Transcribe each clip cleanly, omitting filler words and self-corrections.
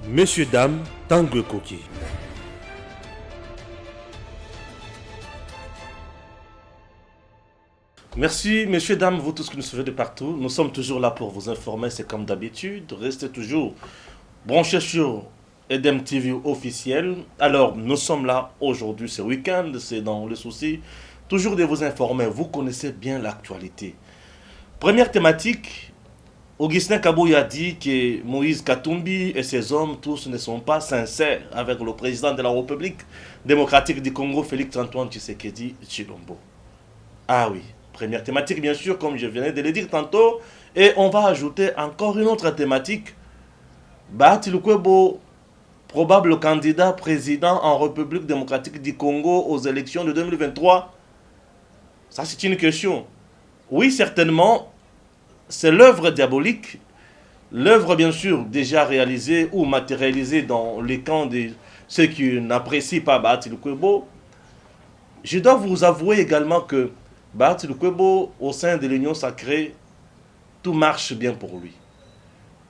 Messieurs, dames, Tanguy Koki. Merci, messieurs, dames, vous tous qui nous suivez de partout. Nous sommes toujours là pour vous informer, c'est comme d'habitude. Restez toujours branchés sur Edem TV officiel. Alors, nous sommes là aujourd'hui, ce week-end, c'est dans le souci toujours de vous informer. Vous connaissez bien l'actualité. Première thématique, Augustin Kabouya a dit que Moïse Katumbi et ses hommes tous ne sont pas sincères avec le président de la République démocratique du Congo, Félix Antoine Tshisekedi Tshilombo. Ah oui, première thématique bien sûr, comme je venais de le dire tantôt. Et on va ajouter encore une autre thématique. Bahati Lukwebo, probable candidat président en République démocratique du Congo aux élections de 2023. Ça c'est une question. Oui, certainement, c'est l'œuvre diabolique, l'œuvre bien sûr déjà réalisée ou matérialisée dans les camps de ceux qui n'apprécient pas Bahati Lukwebo. Je dois vous avouer également que Bahati Lukwebo, au sein de l'Union sacrée, tout marche bien pour lui.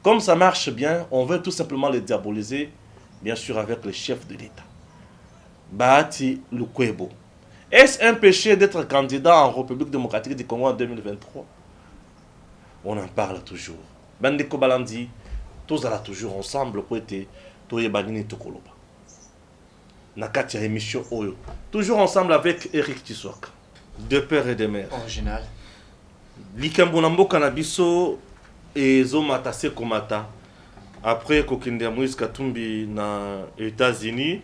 Comme ça marche bien, on veut tout simplement le diaboliser, bien sûr avec le chef de l'État. Bahati Lukwebo. Est-ce un péché d'être candidat en République démocratique du Congo en 2023? On en parle toujours. Bandeko Balandi, tous allons toujours ensemble pour être Toyebanini Tokoloba. Nakati ya émission Oyo. Toujours ensemble avec Eric Tiswaka. De père et de mère. Original. Likambo na mboka na biso ezomata se komata. Après kokende Moïse Katumbi na États-Unis,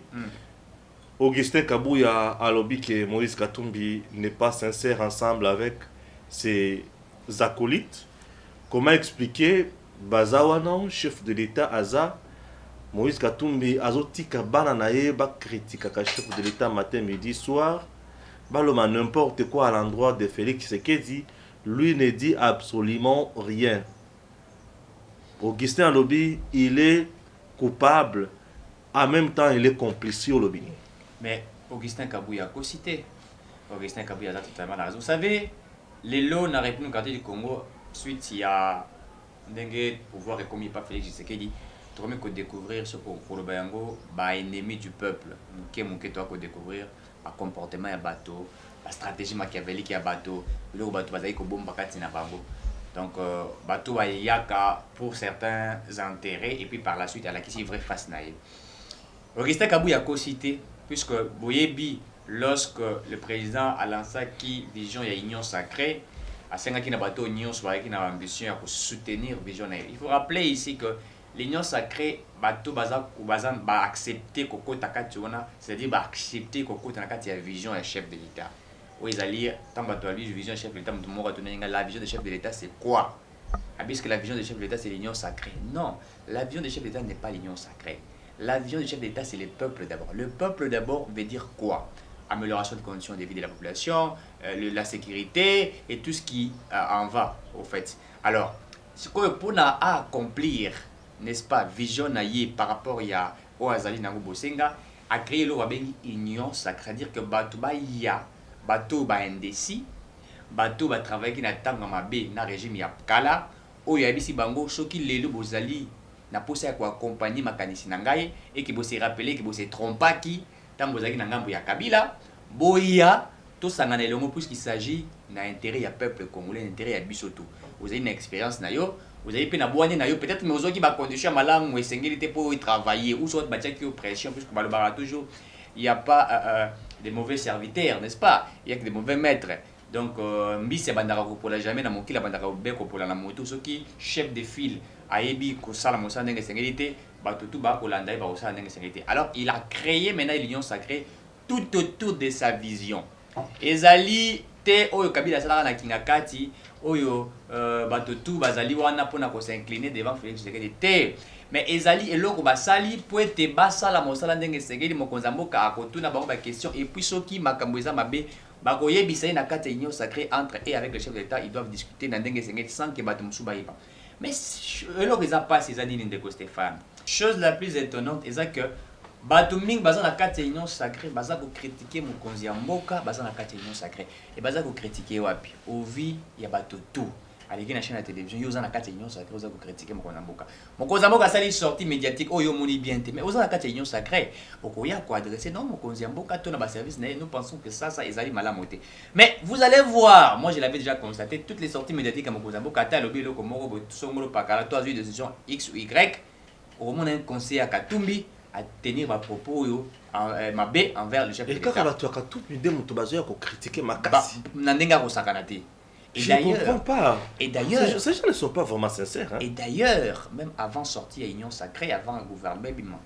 Augustin Kabouya alobi que Moïse Katumbi n'est pas sincère ensemble avec ses acolytes. Comment expliquer Bazawana, chef de l'État Aza, Moïse Katumbi azotika bana na ye ba critique ka chef de l'État matin, midi, soir. Baloma n'importe quoi à l'endroit de Félix Tshisekedi, lui ne dit absolument rien. Augustin Alobi, il est coupable, en même temps il est complice au lobby. Mais Augustin Kabouya a cité. Augustin Kabouya a totalement raison. Vous savez, les lots dans la République du Congo, suite il y a un pouvoir commis par Félix Tshisekedi, tu peux découvrir ce pour le Bayango, ennemi du peuple. Qui est toi découvrir le comportement de bateau, la stratégie machiavélique de bateau, le bateau bazali ko bomba kati na bango. Donc bateau ba yaka pour certains intérêts et puis par la suite à la qui vraie face naïe. Augustin Kabouya a cité puisque Boyebi lorsque le président a lancé qui vision ya union sacrée à 5 qui na bateau union soit qui na ambition pour soutenir vision naïe. Il faut rappeler ici que l'union sacrée bateau bazan ba accepter koko takati wana, c'est-à-dire ba accepter koko takati ya vision ya chef de l'État. Oui, ils allaient tant bateau lui vision chef de l'État la vision du chef de l'État c'est quoi? Puisque la vision du chef de l'État c'est l'union sacrée. Non, la vision du chef de l'État n'est pas l'union sacrée. La vision du chef d'État, c'est le peuple d'abord. Le peuple d'abord veut dire quoi? Amélioration des conditions de vie de la population, la sécurité et tout ce qui en va, au fait. Alors, ce que pour accomplir, n'est-ce pas, vision par rapport à Azali Nango Bosenga, a créé l'union sacrée, c'est-à-dire que Batouba ya, Batouba indécis, Batouba travaille qui n'a pas na régime ya kala, ou yabisi bango, ce qui les Bozali. Na posé à accompagner makanisi nangaye et qui se rappeler que se trompa qui tant bozaki na ngambo ya Kabila boya to sangana elongo puisqu'il s'agit na intérêt ya peuple congolais intérêt ya bisoto vous avez une expérience na yo vous avez pe na boane na yo peut-être mais ozoki ba condition malamu esengeli te pour y travailler ou soit batia qui pression puisque balobara toujours il y a pas des mauvais serviteurs n'est-ce pas il y a que des mauvais maîtres. Donc mbisi bandaka ko la jamais na mokila bandaka beko pour la moto ce qui chef de file ayebi ko sala mosala ndenge sengeli bato tout ba ko landa ba ko sala ndenge sengeli. Alors il a créé maintenant l'union sacrée tout autour de sa vision. Ezali te oyo Kabila sala na kingakati oyo bato tout bazali wana pona ko s'incliner devant Félix Tshisekedi te. Mais ezali eloko basali pour te basala mosala ndenge sengeli mokonza mboka akotuna bango ba question et puis soki makambo eza mabe bakoyebisa na kati union sacrée entre et avec le chef de l'État ils doivent discuter na ndenge sengeli sans que bato musu bayiba. Mais eloko eza passe eza nini ndeko Stéphane. Chose la plus étonnante eza que bato mingi baza na kati union sacrée baza ko critiquer mokonzi ya mboka baza na kati union sacrée et baza ko critiquer wapi au vie ya bato tout aleki na chaîne ya télévision yo oza na kati ya union sacrée oza kokritike mokonzi ya mboka. Mokonzi ya mboka asali sortie médiatique oyo omoni bien te, mais oza na kati ya union sacrée okoya koadresse non mokonzi ya mboka to na baservice na ye. Nous pensons que ça ezali malamu te, mais vous allez voir, moi je l'avais déjà constaté, toutes les sorties médiatiques ya mokonzi ya mboka ata alobi eloko moko boye songolo pakala to azwi décision x ou y okomona un conseiller ya Katumbi à tenir ma propos ma baie envers le chef de l'État. Et quand tu as tout l'idée, tu vas critiquer ma casse. Et je ne comprends pas. Et d'ailleurs, ces gens ne sont pas vraiment sincères. Hein? Et d'ailleurs, même avant sortie à Union Sacrée, avant le gouvernement,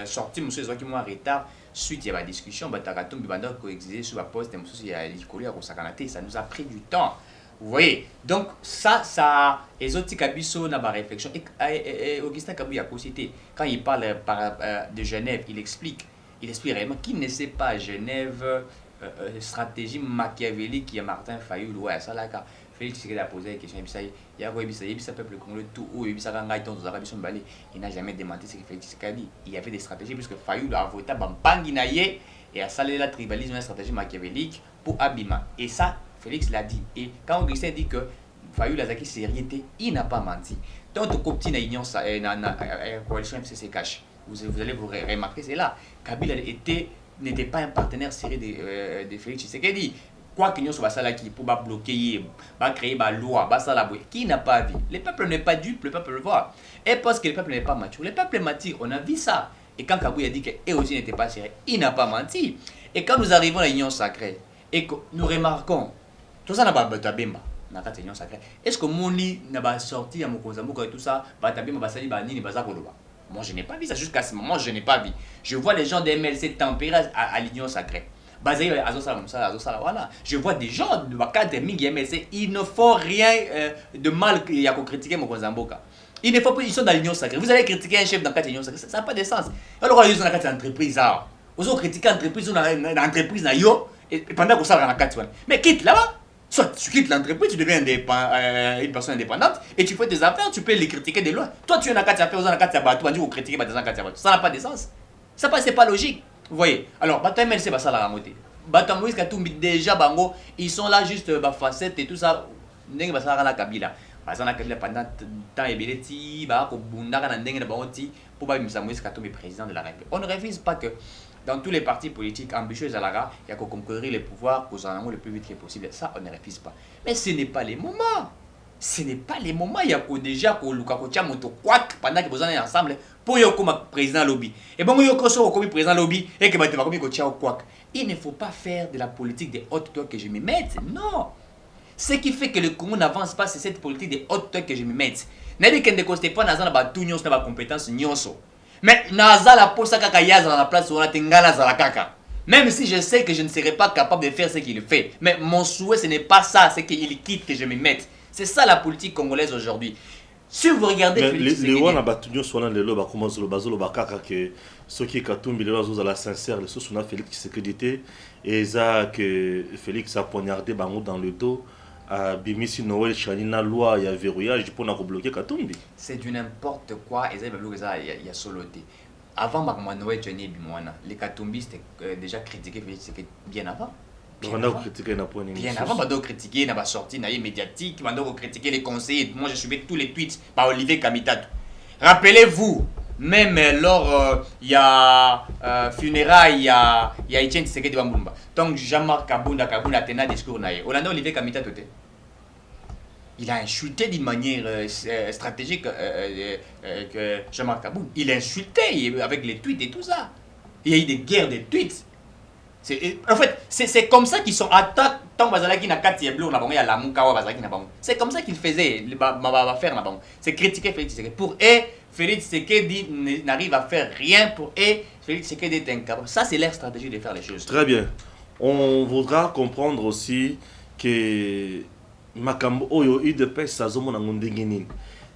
sorti, monsieur Zoki moi en retard, suite à la discussion, Batakatum, Bibanda, coexisté sur la poste, il y a l'école à Sakanate, ça nous a pris du temps. Vous voyez, donc ça, les autres Kabiso n'a pas réflexion. Et Augustin Kabou a cité, quand il parle de Genève, il explique réellement qu'il ne sait pas Genève, stratégie machiavélique qui a Martin Fayoul, ouais, ça là, quand Félix Tshisekedi a posé la question, il y a un peuple congolais tout haut, il n'a jamais démenti ce que Félix Tshisekedi. Il y avait des stratégies, puisque Fayoul a voté Bambanginaye et a salé la tribalisme, une stratégie machiavélique pour Abima. Et ça, Félix l'a dit. Et quand Augustin dit que Fayoul Azaki sérieuxité, il n'a pas menti. Donc, tu cooptes une union, coalition MCC cash. Vous allez vous remarquer, c'est là. Kabila n'était pas un partenaire sérieux de Félix Tshisekedi. Quoi qu'il y ait sur ça qui pour bloquer, créer une loi, qui n'a pas vu. Le peuple n'est pas dupe, le peuple le voit. Et parce que le peuple n'est pas mature, le peuple est mature, on a vu ça. Et quand Kabou a dit qu'eux aussi n'étaient pas sérieux, il n'a pas menti. Et quand nous arrivons à l'union sacrée, et que nous remarquons, tout ça n'a pas Batabemba, n'a pas union sacrée. Est-ce que mon lit n'a pas sorti à mon et tout ça, Batabemba, Basali, Bani, Bazakoloba? Moi, je n'ai pas vu ça jusqu'à ce moment, je n'ai pas vu. Je vois les gens des MLC tempérer à l'union sacrée. Voilà. Je vois des gens de cadre MLC, ils ne font rien de mal qu'il y a qu'à critiquer mon Mboka. Ils ne font pas, ils sont dans l'union sacrée. Vous allez critiquer un chef dans l'union sacrée, ça n'a pas de sens. Alors, ils sont dans l'entreprise. Vous allez critiquer l'entreprise, l'entreprise, et pendant que ça va dans la 4. Mais quitte là-bas. Soit tu quittes l'entreprise, tu deviens une personne indépendante et tu fais tes affaires, tu peux les critiquer de loin. Toi, tu es dans la 4 affaires, vous êtes dans la 4 affaires, tu vas dire critiquer dans la 4 affaires. Ça n'a pas de sens. Ça c'est pas logique. Vous voyez. Alors, Bata MLC, ça la ramoté. Bata Moïse Katumbi, déjà, Bango, ils sont là juste facette et tout ça. Ndenge basala la Kabila. Basala Kabila pendant temps et bileti, ba ko bundaka na ndenge na bango ti pour ba Misa Moïse Katumbi président de la République. On ne refuse pas que dans tous les partis politiques ambitieux à l'ara, il y a qu'à conquérir les pouvoirs aux en le plus vite que possible. Ça, on ne refuse pas. Mais ce n'est pas les moments. Ce n'est pas les moments. Il y a déjà qu'au Lukakotia Moto Kwak pendant que vous en êtes ensemble pour y comme président lobby. Et bon, il y a comme président lobby et que vous avez comme Kwak. Il ne faut pas faire de la politique des hautes tours que je me mette. Non. Ce qui fait que le Congo n'avance pas, c'est cette politique des hautes tours que je me mette. N'est-ce pas que Stéphane a tout nyonso na compétence nyonso. Mais naza la posa kaka yaza dans la place où on a tengala za la kaka. Même si je sais que je ne serai pas capable de faire ce qu'il fait. Mais mon souhait ce n'est pas ça, c'est qu'il quitte, que je me mette. C'est ça la politique congolaise aujourd'hui. Si vous regardez les wana batunyo sona lelo ba commence le bazolo ba kaka que ce qui Katumbi les oiseaux à la sincère le sous na Félix Tshisekedi et ça que Félix a poignardé bango dans le dos. Bimisi Noël Chanina loi il y a verrouillage pour nous bloquer Katumbi. C'est du n'importe quoi et ça il y a soloté. Avant Noël Chanina Bimwana, les Katumbistes déjà critiqué bien avant. Bien avant, on critiquer na sortie na médiatique, on critiquer les conseillers. Moi je suivais tous les tweets par Olivier Kamitatou. Rappelez-vous, même lors il y a funérailles, il y a Etienne Tshisekedi Bambumba. Donc Jean-Marc Kabunda tenait discours naïe. On a Olivier Kamitatou. Il a insulté d'une manière stratégique que Jean-Marc Kaboun. Il a insulté avec les tweets et tout ça. Il y a eu des guerres de tweets. En fait, c'est comme ça qu'ils sont attaqués. C'est comme ça qu'ils faisaient. C'est critiquer Félix Tshisekedi. Pour eux, Félix Tshisekedi n'arrive à faire rien. Pour eux, Félix Tshisekedi est incapable. Ça, c'est leur stratégie de faire les choses. Très bien. On voudra comprendre aussi que Makambo Oyo UDPS Sazomo Nangondenginin.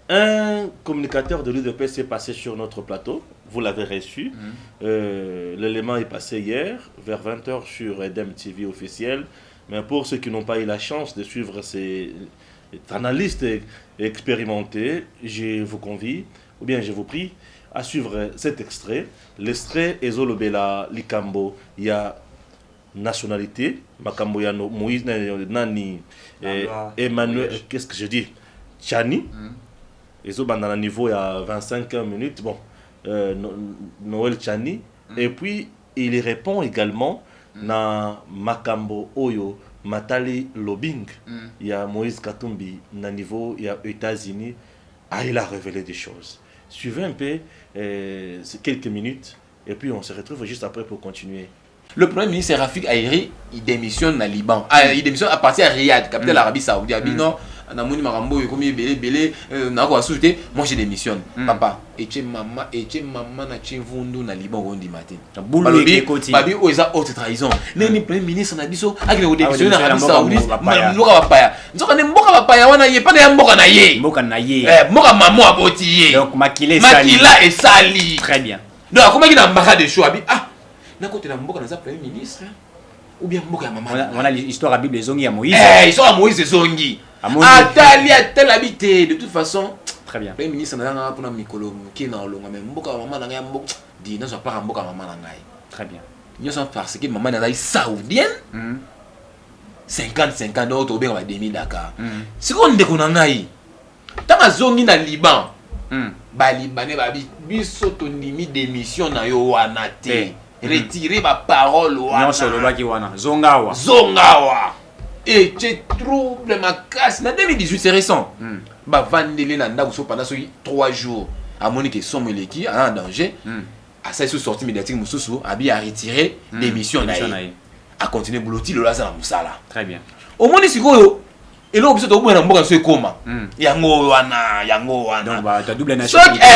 Un communicateur de l'UDPS est passé sur notre plateau. Vous l'avez reçu. L'élément est passé hier vers 20h sur Edem TV officiel. Mais pour ceux qui n'ont pas eu la chance de suivre ces analystes expérimentés, je vous convie, ou bien je vous prie, à suivre cet extrait. L'extrait est Zolobela Likambo. Il y a nationalité makambo ya Moïse nani Emmanuel qu'est-ce que je dis Tchani ils ont bandé à niveau il y a 25 minutes bon Noël Tchani et puis il répond également na makambo oyo Matali Lobing il y a Moïse Katumbi na niveau il y a États-Unis il a révélé des choses suivez un peu quelques minutes et puis on se retrouve juste après pour continuer. Le Premier ministre Rafik Hariri, il démissionne au Liban. Il démissionne à partir de Riyad, capitale de l'Arabie Saoudite. Il dit non, moi je démissionne. Papa, et maman na chevundu na Liban au matin. Babi oza haute trahison. Neni Premier ministre na biso, akile démissionne na Arabie Saoudite. Mboka bapaya. Nzoka ne mboka bapaya wana ye pas na mboka na ye. Mboka na ye. Mboka maman aboti ye. Donc Makila et Sali. Très bien. Donc comment il a marre de choix na côté na mboka na Premier ministre ou bien mboka ya maman. On a l'histoire à Bible zongi à Moïse. Histoire à Moïse zongi. Atali a tel habité de toute façon. Très bien. Premier ministre na nga pona mikolo ki na longa mais mboka ya maman na nga mboka di na so pas mboka ya maman na ngai. Très bien. Nous sommes parce que maman na saoudienne. 50-50 d'autres au bien va demi Dakar. Si on ndeko na ngai. Tanga zongi na Liban. Ba Libanais ba biso to ndimi démission na yo wana te. Retirer ma parole wana. Non solo ba ki wana. Zongawa. Et tu troubles ma casse. En 2018 c'est récent. Ba vandele na ndako so pendant 3 jours. À Monique somme leki en danger. À ça sous sortie médiatique mususu abi a retirer démission na. A continuer bouloti le laza na musala. Très bien. Au monde sikoyo et là biso to bwana mboka so ekoma. Yango wana. Donc ba ta double nationalité.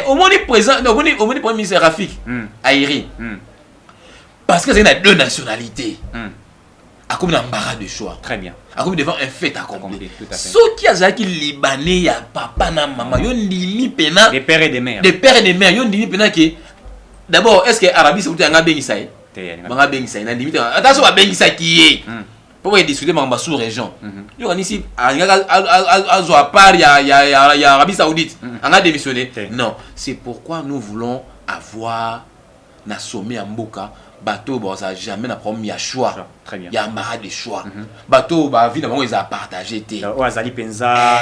Au monde présent, au monde premier ministre Rafik Hariri. Parce que c'est une deux nationalités. A comme l'embarras de choix. Très bien. A comme devant un fait accompli. Tout à fait. Ce qui a zaki libanais ya papa na maman yo ndimi pena des pères et des mères. Des pères et des mères yo ndimi pena que d'abord est-ce que Arabie Saoudite nga bengisa ye? Nga bengisa ye na ndimi attention ba bengisa ki ye. Pour discuter ma sous région. Yo ici azo à part ya Arabie Saoudite. Nga démissionné. Non, c'est pourquoi nous voulons avoir na sommet en Mboka. Bateau ça jamais na problème ya choix. Très bien. Ya marre de choix. Bateau ba vie d'abord ils a partagé té. O azali penza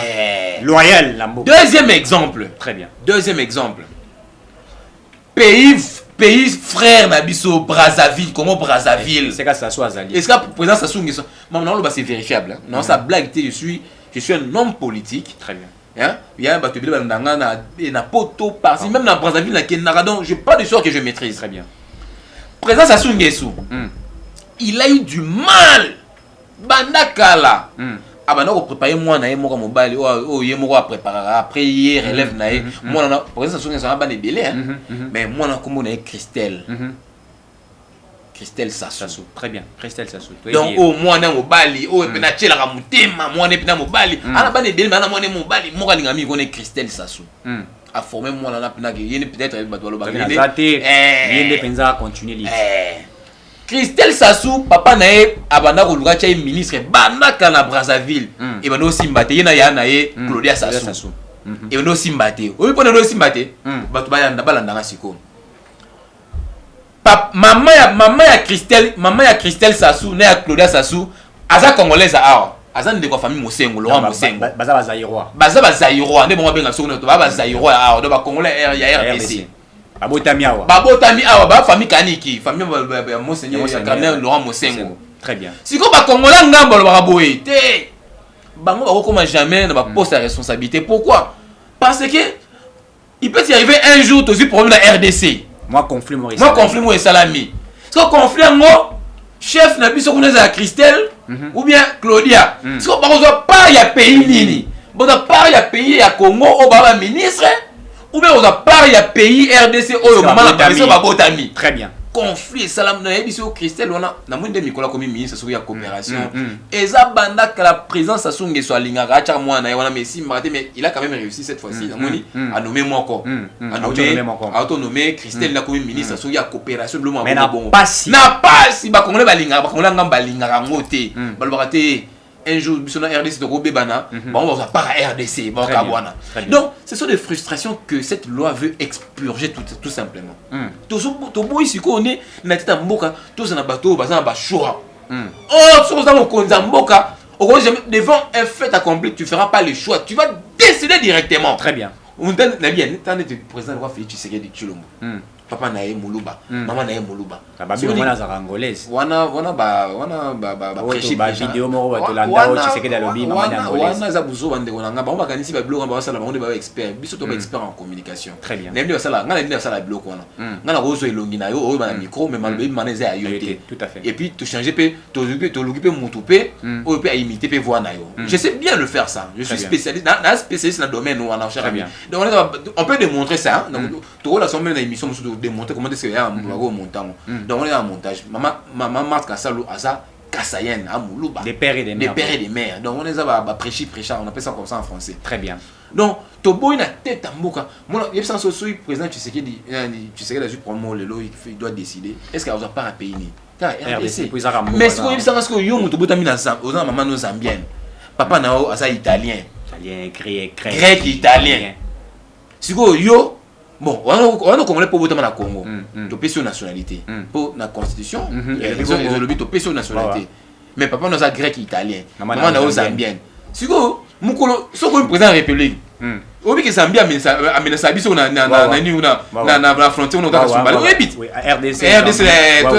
loyal la Mboka. Deuxième exemple. Très bien. Deuxième exemple. Pays frère na biso Brazzaville, comment Brazzaville. C'est que ça soit azali. Est-ce que président Sassou Nguesso non c'est vérifiable. Non ça blague je suis un homme politique. Très bien. Hein? Il y a un bateau na poto parti même dans Brazzaville na Kenaradon, j'ai pas de choses que je maîtrise. Très bien. Président Sassou Nguesso, il a eu du mal. Bandakala. Abana ko préparer moi na yemo ko mobali yemo ko préparer après hier élève na ye moi na président Sassou Nguesso ba belé mais moi na kombo na Christelle. Christelle Sassou. Très bien. Christelle Sassou. Donc au moi na mobali pena tchela ka mutema moi na pena mobali ana ba belé mais ana moi na mobali mo ka linga mi ko na Christelle Sassou. A formé moi là peut-être penza continuer Christelle Sassou papa nae abanda ko luka chai ministre banaka na Brazzaville et bano simbate yena ya nae Claudia Sassou et bano simbate o pona no simbate batu balanda nga siko maman ya Christelle Sassou na ya Claudia Sassou aza congolaise awa azan de ko famille Mosengo Laurent Mosengo baza Zaïrois nde bongo benga soko to ba Zaïrois awa do ba congolais ya RDC babotami awa ba famille kaniki famille Monseigneur Cardinal Laurent Mosengo. Très bien. Siko ba congolais ngambo lo ba boye te bango ba ko jamais na ba poste à responsabilité. Pourquoi? Parce que il peut y arriver un jour to problème na RDC. Moi conflit mo salami. Ce conflit ngo chef na biso kuneza Christelle ou bien Claudia. Ce qu'on va pas ya pays nini. Bon pas ya pays ya Congo au baba ministre ou bien on pas ya pays RDC au maman la biso ba botami. Très bien. Conflit salam na biso Christelle wana na mwende mikola comme ministre sur ya coopération. Eza banda que la présence Sassou Nguesso alingaka acha mwana ya wana Messi mais il a quand même réussi cette fois-ci namoni a nommé moi encore. A nommé Christelle na comme ministre sur ya coopération le moment bon. Na pas si ba congolais balingaka ngamba balingaka ngote balobaka te un jour biso na RDC to robé bana on va pas à RDC bon kabwana. Donc ce sont des frustrations que cette loi veut expurger tout simplement. To boy si ko on est na teta mboka to na bato baza na ba choix. Oh sur ça mon konza mboka devant un fait accompli tu feras pas le choix, tu vas décider directement. Très bien. On donne la bien tant de président roi Félix Tshisekedi Tshilombo. Papa nae Muluba, maman nae Muluba. Babi wana za angolaise. Wana ba prêcher ba vidéo moko ba to landa o Tshisekedi alobi maman na angolaise. Wana za buzo bande konanga ba makanisi ba blog ba sala ba on ba expert. Biso to ba expert en communication. Très bien. Nembi ba sala ngana ndi ba sala blog wana. Ngana rozo elongi na yo o ba micro mais malbe maneza ya yote. Tout à fait. Et puis tu changer pe to l'occuper mutupe o pe imiter pe voix na yo. Je sais bien le faire ça. Je suis spécialiste dans le domaine où on a cher ami. Donc on peut démontrer ça. Donc tu vois la somme dans l'émission démontrer comment est-ce qu'il y a un montant. Donc on est en montage. Maman Marthe Kassalo Asa Kassayen à Moulouba. Des pères et des mères. Des pères et des mères. Donc on est à prêcher, on appelle ça comme ça en français. Très bien. Donc Tobo il a tête à Mboka. Moi il y a ça sur le président tu sais qu'il pour moi il doit décider. Est-ce qu'il va pas à payer ni? RDC. Mais ce qu'il ça parce que yo Tobo tamina aux maman nos zambiennes. Papa nao Asa italien. Italien, grec italien. Si yo bon, on a congolais pour voter dans Congo. Tu payes sur nationalité. Pour la constitution, ils ont le but de payer sur nationalité. Mais papa nous a grec italien. Maman n'a pas zambien. Si vous, mukolo, si vous président de la République, au lieu que Zambia amène sa bise na frontière on a sur balai. Oui, RDC. RDC,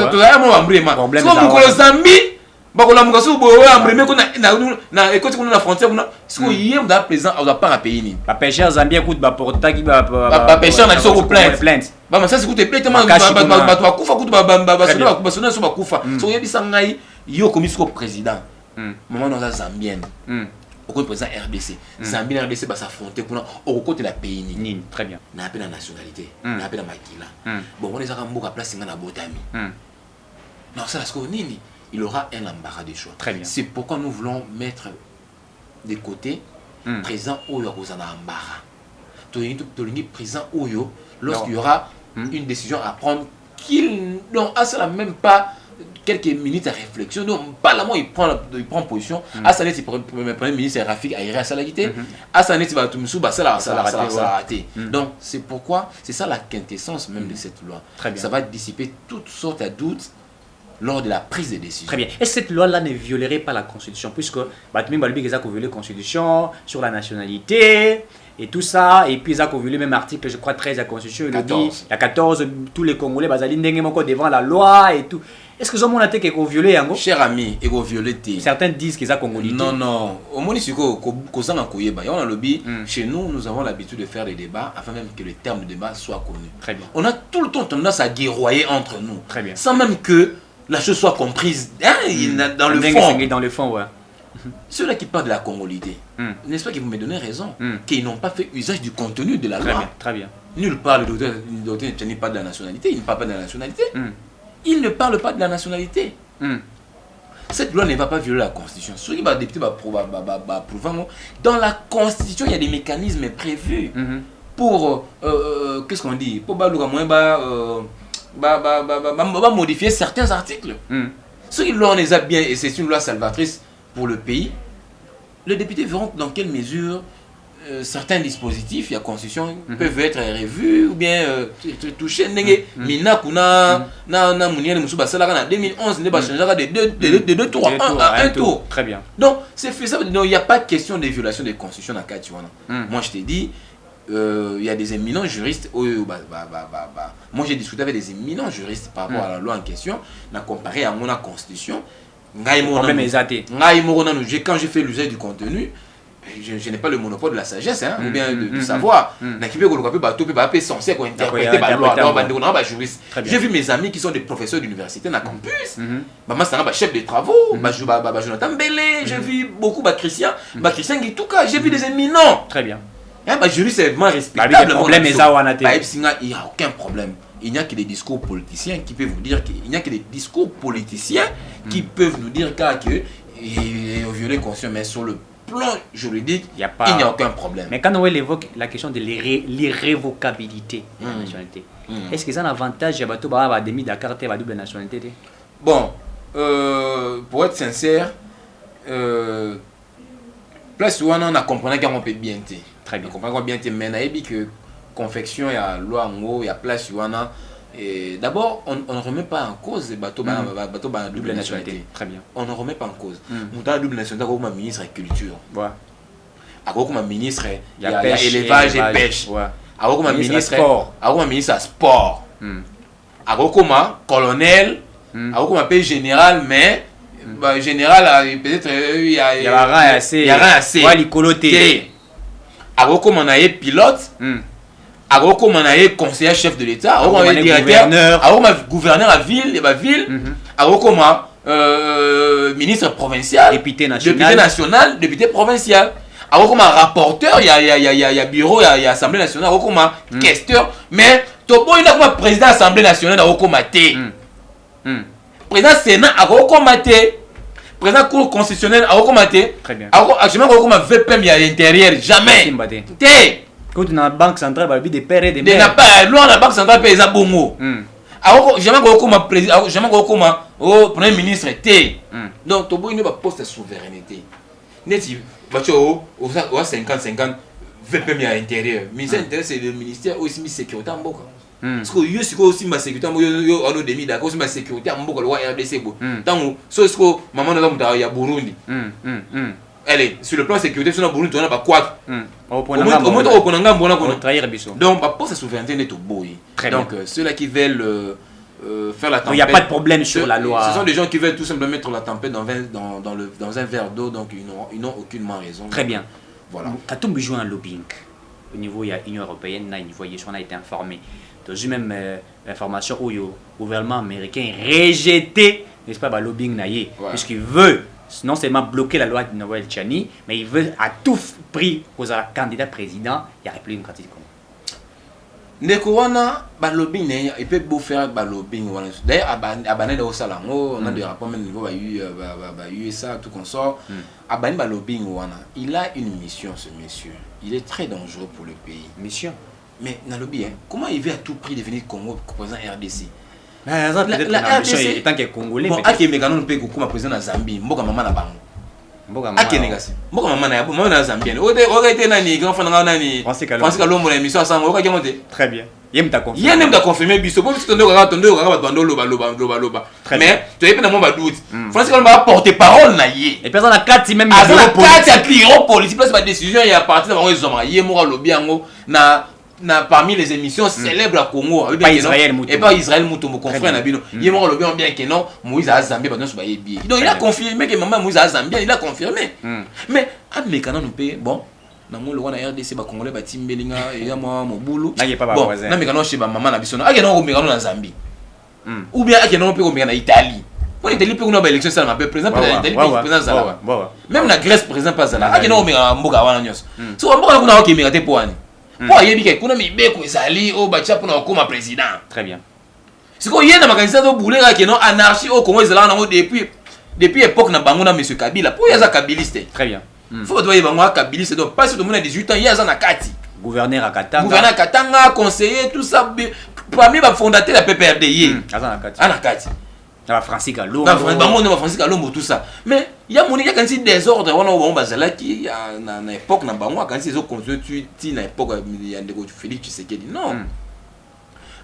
tu as un problème. Si vous mukolo Zambie bakola mukaso boyo ambreme ko na écoute ko na frontière ko na siko yem da président on pas payer ni ba pêcheur zambien coûte ba porta qui ba pêcheur na so ko plainte ba ma ça c'est coûte plainte ba to akufa coûte ba sona so ba kufa so yebisa ngai yo comme siko président maman na zambienne au président RDC Zambie RDC ba s'affronter pour au côté la pays ni très bien na appel la nationalité na appel la makila bon on les a mboka place nga na botami non ça ce ko nini il aura un embarras de choix. Très bien. C'est pourquoi nous voulons mettre de côté présent Oyo Kozana embarras. Tolingi présent Oyo lorsqu'il y aura une décision à prendre qu'il n'ont à même pas quelques minutes à réflexion. Donc, pas là, il prend position. À ça, le premier ministre Rafik Aïré à Salagité. À ça, il va tout rater. Donc, c'est pourquoi, c'est ça la quintessence même de cette loi. Ça va dissiper toutes sortes de doutes lors de la prise de décision. Très bien. Et cette loi-là ne violerait pas la Constitution, puisque Batumi Balbi a violé la Constitution sur la nationalité et tout ça, et puis ils ont violé même article, je crois, 13 de la Constitution, il dit, il y a 14, tous les Congolais, devant la loi et tout. Est-ce que Zomon a été violé en gros? Cher ami, il a violé. Certains disent qu'ils ont congolais. Non. Au moins, chez nous, nous avons l'habitude de faire des débats afin même que le terme de débat soit connu. Très bien. On a tout le temps tendance à guerroyer entre nous. Très bien. Sans même que la chose soit comprise dans le fond. Dans le fond, ouais. Ceux-là qui parlent de la congolité, n'est-ce pas que vous me donnez raison, qu'ils n'ont pas fait usage du contenu de la loi. Très bien. Nulle part le docteur ne tient pas de la nationalité, il ne parle pas de la nationalité. Il ne parle pas de la nationalité. Cette loi ne va pas violer la Constitution. Ce qui va député dans la Constitution, il y a des mécanismes prévus pour qu'est-ce qu'on dit, pour modifier certains articles. Ce qui loi les a bien, et c'est une loi salvatrice pour le pays, les députés verront dans quelle mesure certains dispositifs, il y a constitution, peuvent être revus ou bien touchés. Mina kuna na muniel musuba salaka en 2011 ne va changer de 2 tours à 1 tour. Très bien. Donc c'est faisable. Il n'y a pas de question de violation de la constitution dans Katiwana. Moi je t'ai dit, il y a des éminents juristes. Moi j'ai discuté avec des éminents juristes par rapport à la loi en question. On a comparé à mon constitution. Quand j'ai fait l'usage du contenu, je n'ai pas le monopole de la sagesse, ou bien du savoir. J'ai vu mes amis qui sont des professeurs d'université dans le campus. Chef de travaux, Jonathan Bélé, j'ai vu beaucoup de Christian Gitouka, j'ai vu des éminents. Très bien. Juriste est vraiment respectable. Il n'y a aucun problème. Il n'y a que des discours politiciens qui peuvent vous dire qu'il n'y a que des discours politiciens qui peuvent nous dire que violer conscience, mais sur le plan juridique, il n'y a aucun problème. Mais quand on évoque la question de l'irrévocabilité de la nationalité, est-ce que c'est un avantage de la demi Dakar la double nationalité? Bon, pour être sincère, place où on a compris qu'on peut bien te. Très bien. On comprend bien te, mais on a dit que confection, il y a loi en haut, il y a place où on a. D'abord, on ne remet pas en cause les bateaux double nationalité. Très bien. On ne remet pas en cause. Nous avons double nationalité comme ministre de la culture. Ouais. Comme ministre, il y a élevage et pêche. Ouais. Comme ministre sport. Comme ministre sport. Comme colonel. Comme général, mais général, peut-être il y a rien assez. Ouais, les colotés. Comme on a pilote. Comme on a conseiller chef de l'État, comme on a directeur, comme gouverneur à ville, comme ministre provincial, député national, député provincial, comme rapporteur, il y a bureau, il y a assemblée nationale, comme questeur, mais tout il y a comme président de l'Assemblée nationale, comme président Sénat, comme président cour constitutionnelle, comme très bien. Comme VPM à l'intérieur, jamais. Quand tu es dans la banque centrale, il y a des pères et des mères. Il n'y a pas loin la banque centrale, il y a bongo. Jamais comme premier ministre. Donc, tu as un poste de souveraineté. Tu as 50-50 VPM à l'intérieur. Le ministère de l'Intérieur, c'est le ministère aussi de sécurité en Boka. Parce que je suis aussi ma sécurité en Boka, aussi ma sécurité en Boka, le RDC. Donc, c'est que maman n'a pas Burundi. Allez, sur le plan sécurité, sur le Burundi, on a quoi? Donc, pour sa souveraineté, n'est tout beau. Donc, ceux-là qui veulent faire la tempête. Il n'y a pas de problème sur la loi. Ce sont des gens qui veulent tout simplement mettre la tempête dans un verre d'eau, donc ils n'ont aucunement raison. Très bien. Voilà. Quand on joue un lobbying, au niveau de l'Union européenne, on a été informé. Donc, j'ai même l'information où le gouvernement américain rejeté, n'est-ce pas, le lobbying, puisqu'il veut non seulement bloquer la loi de Noël Tchani, mais il veut à tout prix poser un candidat président de la République démocratique du Congo. Lobbying, il peut beau faire lobbying. D'ailleurs, à au salon, on a des rapports même au niveau de USA, tout qu'on sort. Lobbying, il a une mission, ce monsieur. Il est très dangereux pour le pays. Mission. Mais dans le lobbying, comment il veut à tout prix devenir Congo président RDC? La RDC étant que Congolais. Bon, à qui mécanon peut comme président de Zambie, mboka maman na bango. À qui négasi? Mboka maman na Zambie. O été nani grand frère nani? Francis Kalombo na émission ensemble. O ka monter. Très bien. Yem ta confirmé. Yem ta confirmé biso. Pour que tondo ka bando loba. Mais tu es pas dans mon doute. Francis Kalombo va porter parole na yé. Et personne a 4 même bureau politique place pas décision il y a parti dans les hommes. Yé mo lobby ngo na parmi les émissions célèbres à Congo et pas Israël Moutombo confrère na bino il m'a le bien que non Moïse a Zambie pendant ce bail bien donc il a confirmé que maman Moïse a Zambie il a confirmé mais à mécano nous paye bon na mo le wana RDC ba congolais ba timbelinga et ya moi mon boulot bon na mécano chez ba maman na biso na akeno ko mécano na Zambie ou bien akeno ko mécano na Italie on Italie peut une élection ça m'a président président Zala même la Grèce président pas Zala akeno ko mécano mboka wana nyos so mboka kuna ko mécano te poani pour y aller kuna mibeko ezali o bacha pour na koma président. Très bien. Si ko yenda makanisa to bouler que non anarchie au Congo ezala na depuis époque na bango na monsieur Kabila pour yaza kabiliste. Très bien. Faut doyer bango kabiliste donc pas tout le monde a 18 ans yaza na kati. Gouverneur à Katanga, conseiller tout ça parmi les fondateurs de la PPRD. Ana kati. Na Francis Kalombo. Na Francis Kalombo tout ça. Mais il y a moni quand il désordre on a bazala qui na époque na bango quand ils ont construit na époque il y a des Félix Tshisekedi non.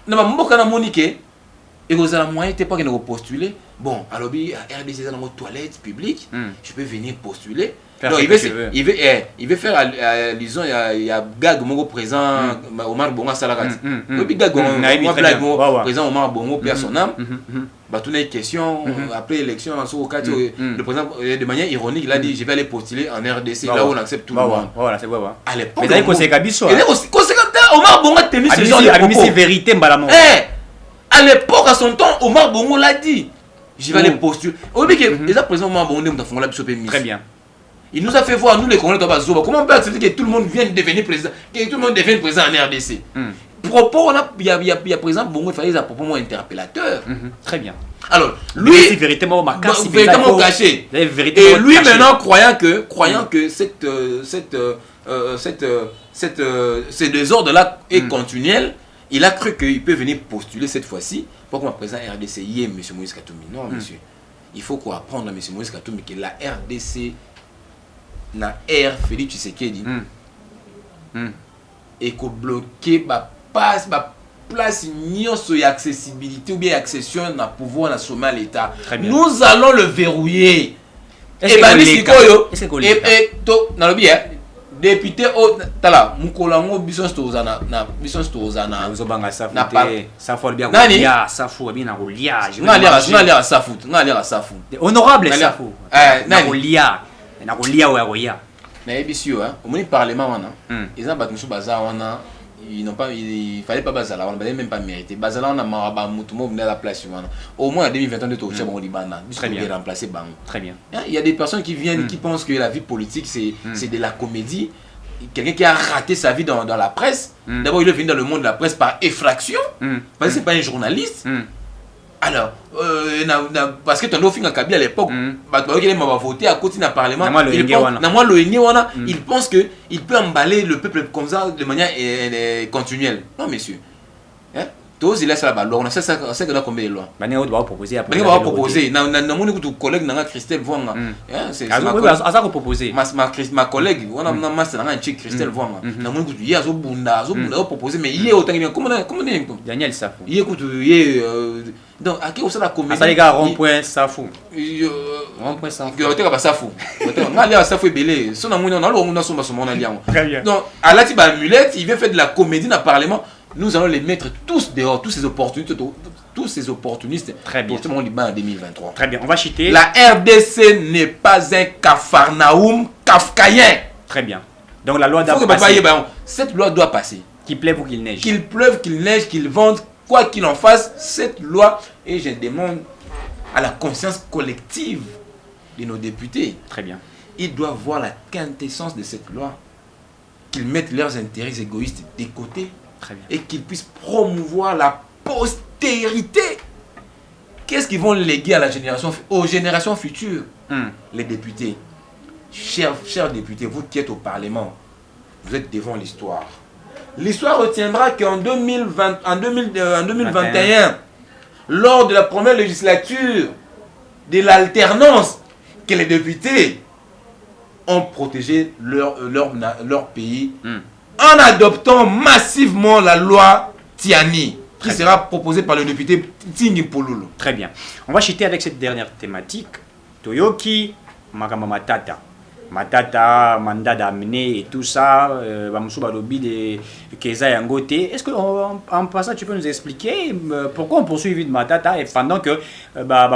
Na mboka na moni que et vous avez moyen t'es pas que postuler. Bon, alors RDC dans notre toilette publique, je peux venir postuler. Non, il veut faire disons il y a Gag Mongo présent Omar Bongo Salarat. Le big Gag présent Omar Bongo personnel. Bah toutes les questions après l'élection sur le président de manière ironique il a dit je vais aller postuler en RDC là où on accepte tout le monde. Voilà, c'est vrai. À l'époque mais c'est Kabiso. Et conséquent Omar Bongo a tenu ce genre de propos. Vérité mbalamo. À l'époque à son temps Omar Bongo l'a dit. Je vais aller postuler. Au lieu que les président Omar Bongo nous avons la très bien. Il nous a fait voir, nous les Congolais, comment on peut accepter que tout le monde vienne devenir président, que tout le monde devienne président en RDC. Propos, il y a président Bongo, il fallait des propos interpellateurs. Très bien. Alors, lui, véritablement caché. Et lui maintenant, croyant que ce désordre-là est continuel, il a cru qu'il peut venir postuler cette fois-ci pour qu'on présente RDC. M. Moïse Katoumi. Non, monsieur. il faut quoi apprendre à M. Moïse Katumbi que la RDC na R Félix Tshisekedi et que bloquer passe place nyonso et accessibilité ou bien accession na pouvoir na sommet à l'État. Nous allons le verrouiller. Et to na lobi député au tala mukolango bisons tozana na bisons tozana ozobanga safu na te safu bien kolia safu bien na kolia ngalia safu honorable safu na kolia wa kolia na ebisio hein au parlement wana ils ont battu baza wana ils n'ont pas il fallait pas bazala on n'avait même pas mérité bazala on a maraba mutumo venir à la place wana au moins en 2022 to chez bon libana très bien remplacer bango très bien il y a des personnes qui viennent qui pensent que la vie politique c'est de la comédie. Quelqu'un qui a raté sa vie dans la presse, d'abord il est venu dans le monde de la presse par effraction parce que c'est pas un journaliste. Alors parce que ton offre en Kabylie à l'époque il m'a voté à côté d'un parlement, il pense que il peut emballer le peuple comme ça de manière continuelle. Non monsieur, hein? Tous il a ça là-bas, on a ça que là combien de lois. Bani va proposer après. Bani va proposer. Na mon écoute collègue na Christelle Vouanga. C'est ma proposer. Ma collègue, on a master na chick Christelle Vouanga. Na mon écoute il a zo bunda proposer mais il est autant comment Daniel Safou. Il écoute il donc à qui on ça la comédie. Ça les gars rond-point Safou. Rond-point Safou. Que hôtel ba Safou. Ngali a Safou belé. Son amour on a lo on somba son alia. Très bien. Donc à la tiba amulette, il vient faire de la comédie dans le parlement. Nous allons les mettre tous dehors, tous ces opportunistes. Très bien. Pour tout le monde liban en 2023. Très bien, on va chuter. La RDC n'est pas un Capharnaüm kafkaïen. Très bien. Donc la loi doit passer. Cette loi doit passer. Qu'il pleuve ou qu'il neige. Qu'il pleuve, qu'il neige, qu'il vente, quoi qu'il en fasse, cette loi, et je demande à la conscience collective de nos députés. Très bien. Ils doivent voir la quintessence de cette loi. Qu'ils mettent leurs intérêts égoïstes de côté. Très bien. Et qu'ils puissent promouvoir la postérité. Qu'est-ce qu'ils vont léguer à aux générations futures? Les députés. Chers députés, vous qui êtes au Parlement, vous êtes devant l'histoire. L'histoire retiendra qu'en 2021, lors de la première législature de l'alternance, que les députés ont protégé leur pays en adoptant massivement la loi Tiani, qui sera proposée par le député Tini Pololo. Très bien. On va chuter avec cette dernière thématique. Toyoki, Makamba Matata. Matata, mandat d'amener et tout ça, Bamsou Balobi de Keza Yangote. Est-ce qu'en passant, tu peux nous expliquer pourquoi on poursuit de Matata et pendant que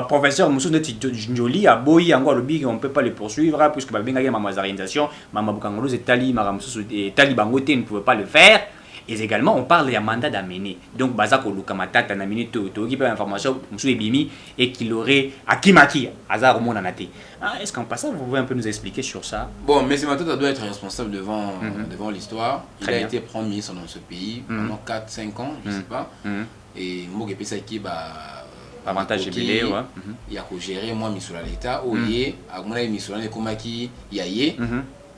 professeur Moussou Njoli a boyi encore le on ne peut pas le poursuivre puisque Babengaya Mamazarisation, Mamabukangolo et Tali Bangote ne pouvaient pas le faire. Et également, on parle d'un mandat d'amener. Donc, Bazako Lukamatata, Namini, qui peut information, Moussou Ebimi, et qu'il aurait Akimaki, Hazard au Nanate. Est-ce qu'en passant, vous pouvez un peu nous expliquer sur ça? Bon, mais M. Matata doit être responsable devant l'histoire. Il a été premier ministre dans ce pays pendant 4-5 ans, je ne sais pas. Et Mogue Pesaki, avantage jubilé, ouais. Il a géré moi, Missoula l'État, Oye, Agmona Missoula, Komaki, Yaye.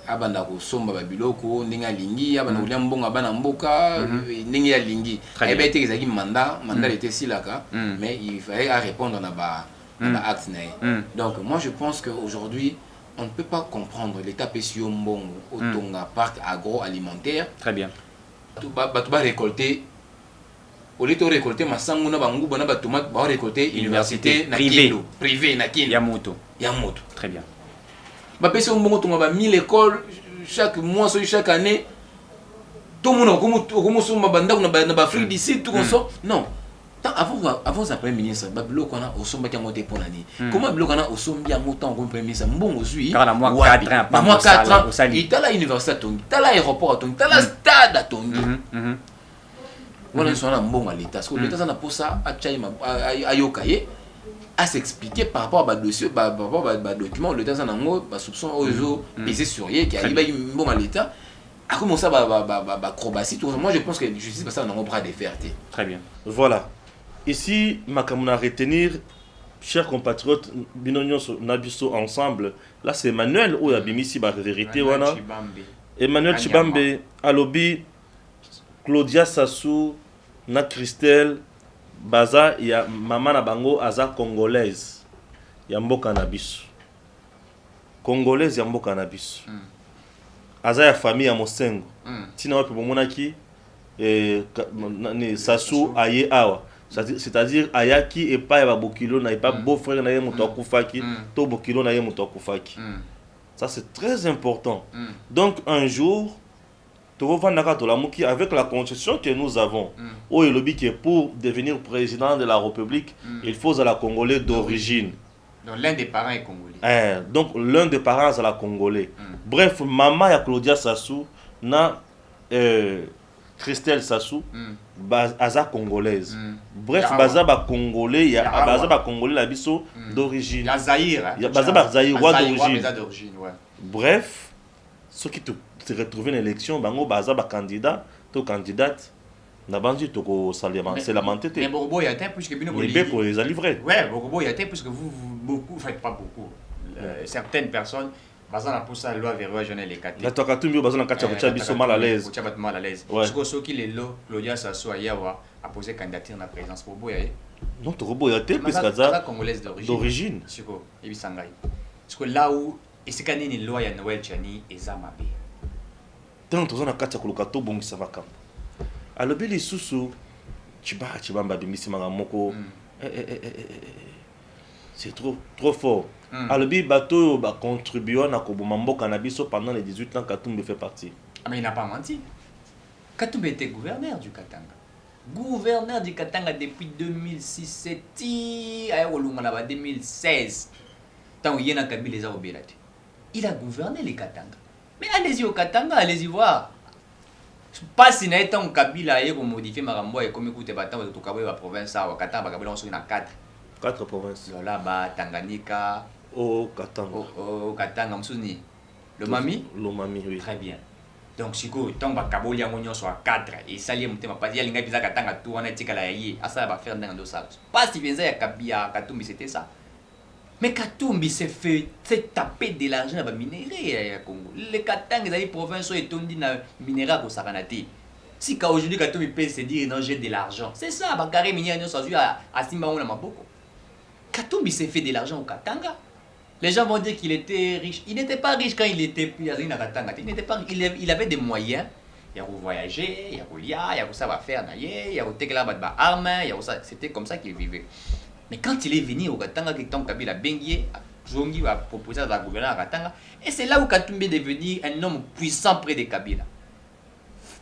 Abanda ko somba babiloko ndinga lingi abanda ulia mbonga bana mboka ndinga ya lingi ebe été ezaki mandat était silaka mais il fallait répondre na ba acte nae. Donc moi je pense que aujourd'hui on ne peut pas comprendre l'état PCO mbongo au tonga parc agroalimentaire. Très bien. Batu ba récolter au lieu de récolter masangu na bangu bona ba tomate ba récolter université na Kindu privé na Kindu Yamoto. Très bien. Bapesi mbongo tonga ba 1000 écoles chaque mois chaque année tout le monde comme somba banda na ba Afrique d'ici tout comme ça. Non, avant ça premier ministre babilo kona osomba ki ngote ponani comment babilo kona osombi ya moto comme premier ministre mbongo zui car na moi 4 ans pas moi 4 ans il tala université tongi tala aéroport tongi tala stade tongi voilà ils sont là mbongo à l'état parce que l'état ça na posa a chaima ayokaye à s'expliquer par rapport à dossier par rapport à document le temps ça soupçon aux pesé sur hier qui arrive bon à l'état a commencé acrobatie tout moi je pense que justice parce que on a bras de ferté. Très bien. Voilà. Ici Makamuna à retenir chers compatriotes binonyo nabiso ensemble là c'est Emmanuel ou Abimisi ba vérité wana Emmanuel Chibambe alobi Claudia Sassou na Christelle Baza ya mama na bango aza congolaise ya mboka na biso congolaise ya mboka na biso aza ya famille ya mosengo tina wapi bomonaki Sassou aye awa, c'est-à-dire ayaki epa ya bokilo na epa beau frère na ye moto akufaki to bokilo na ye moto akufaki. Ça c'est très important. Donc un jour avec la constitution que nous avons, où il dit que pour devenir président de la République, il faut à la Congolais d'origine. Donc l'un des parents est congolais. Donc l'un des parents est la Congolais. Bref, maman ya Claudia Sassou na Christelle Sassou, baza congolaise. Bref, baza ba congolais, ya baza ba congolais la biso d'origine. Ya Zaïre. Ya baza ba zaïrois d'origine. Ouais. Bref, ceux qui se retrouvent dans l'élection, bango baza ba candidat, to candidate. Na banzi toko salement, c'est lamenté. Mais Bobo y a été plus que bino bolivie. Mais pour les livrer. Ouais, Bobo y a été plus que vous beaucoup, enfin pas beaucoup. Certaines personnes bazana pour ça loi verrouille jeune les quatre. La toka tumbi bazana katia kotia biso mal à l'aise. Kotia bat mal à l'aise. Parce que ceux qui les lo Claudia Sassou Ayawa a posé candidature na présidence Bobo y a. Non, to Bobo y a été parce que ça congolaise d'origine. Siko ebisangai. Parce que là où et c'est quand ni loi ya Noël Chani ezamabe. Tant tozana katia kuluka to bongisa makambo. Alobi lisusu chibamba bimisi moko. C'est trop fort. Alobi bato ba contribuer na koboma mboka na biso pendant les 18 ans Katumbi fait partie. Ah mais il n'a pas menti. Katumbi était gouverneur du Katanga. Gouverneur du Katanga depuis 2006, c'est aya kolumana ba 2016. Tant yena Kabila les a obelate. Il a gouverné les Katanga. Mais allez-y au Katanga, allez-y voir. Pas si na etant Kabila aye ko modifier makambo et comme écoute bata to kabwe ba province wa Katanga Kabila on sur na 4 provinces. Là bas Tanganyika au Katanga. Au Katanga msuni. Le Mami? Le Mami oui. Très bien. Donc siko tant ba kaboli yango nyonso a 4 et sali mutema pas ya linga biza Katanga tout on a tikala yayi asa ba faire ndanga ndo ça. Pas si benza ya Kabila Katumbi c'était ça. Mais Katumbi s'est taper de l'argent à minerai à Congo. Les Katanga, les provinces sont tombées dans minerai au Saranati. Si aujourd'hui Katumbi peut se dire non j'ai de l'argent, c'est ça. Bakary Minier nous s'agit à Simba on a beaucoup. Katumbi s'est fait de l'argent au Katanga. Les gens vont dire qu'il était riche. Il n'était pas riche quand il était plus à Katanga. Il n'était pas. Il avait des moyens. Il y a voyager, il y a lire, il y a ça va faire naïe, il y a tekela ba armes, il y a ça. C'était comme ça qu'il vivait. Mais quand il est venu au Katanga, Kabila Benguié, Zongi va proposer à la gouvernement à Katanga, et c'est là où Katumbi est devenu un homme puissant près de Kabila.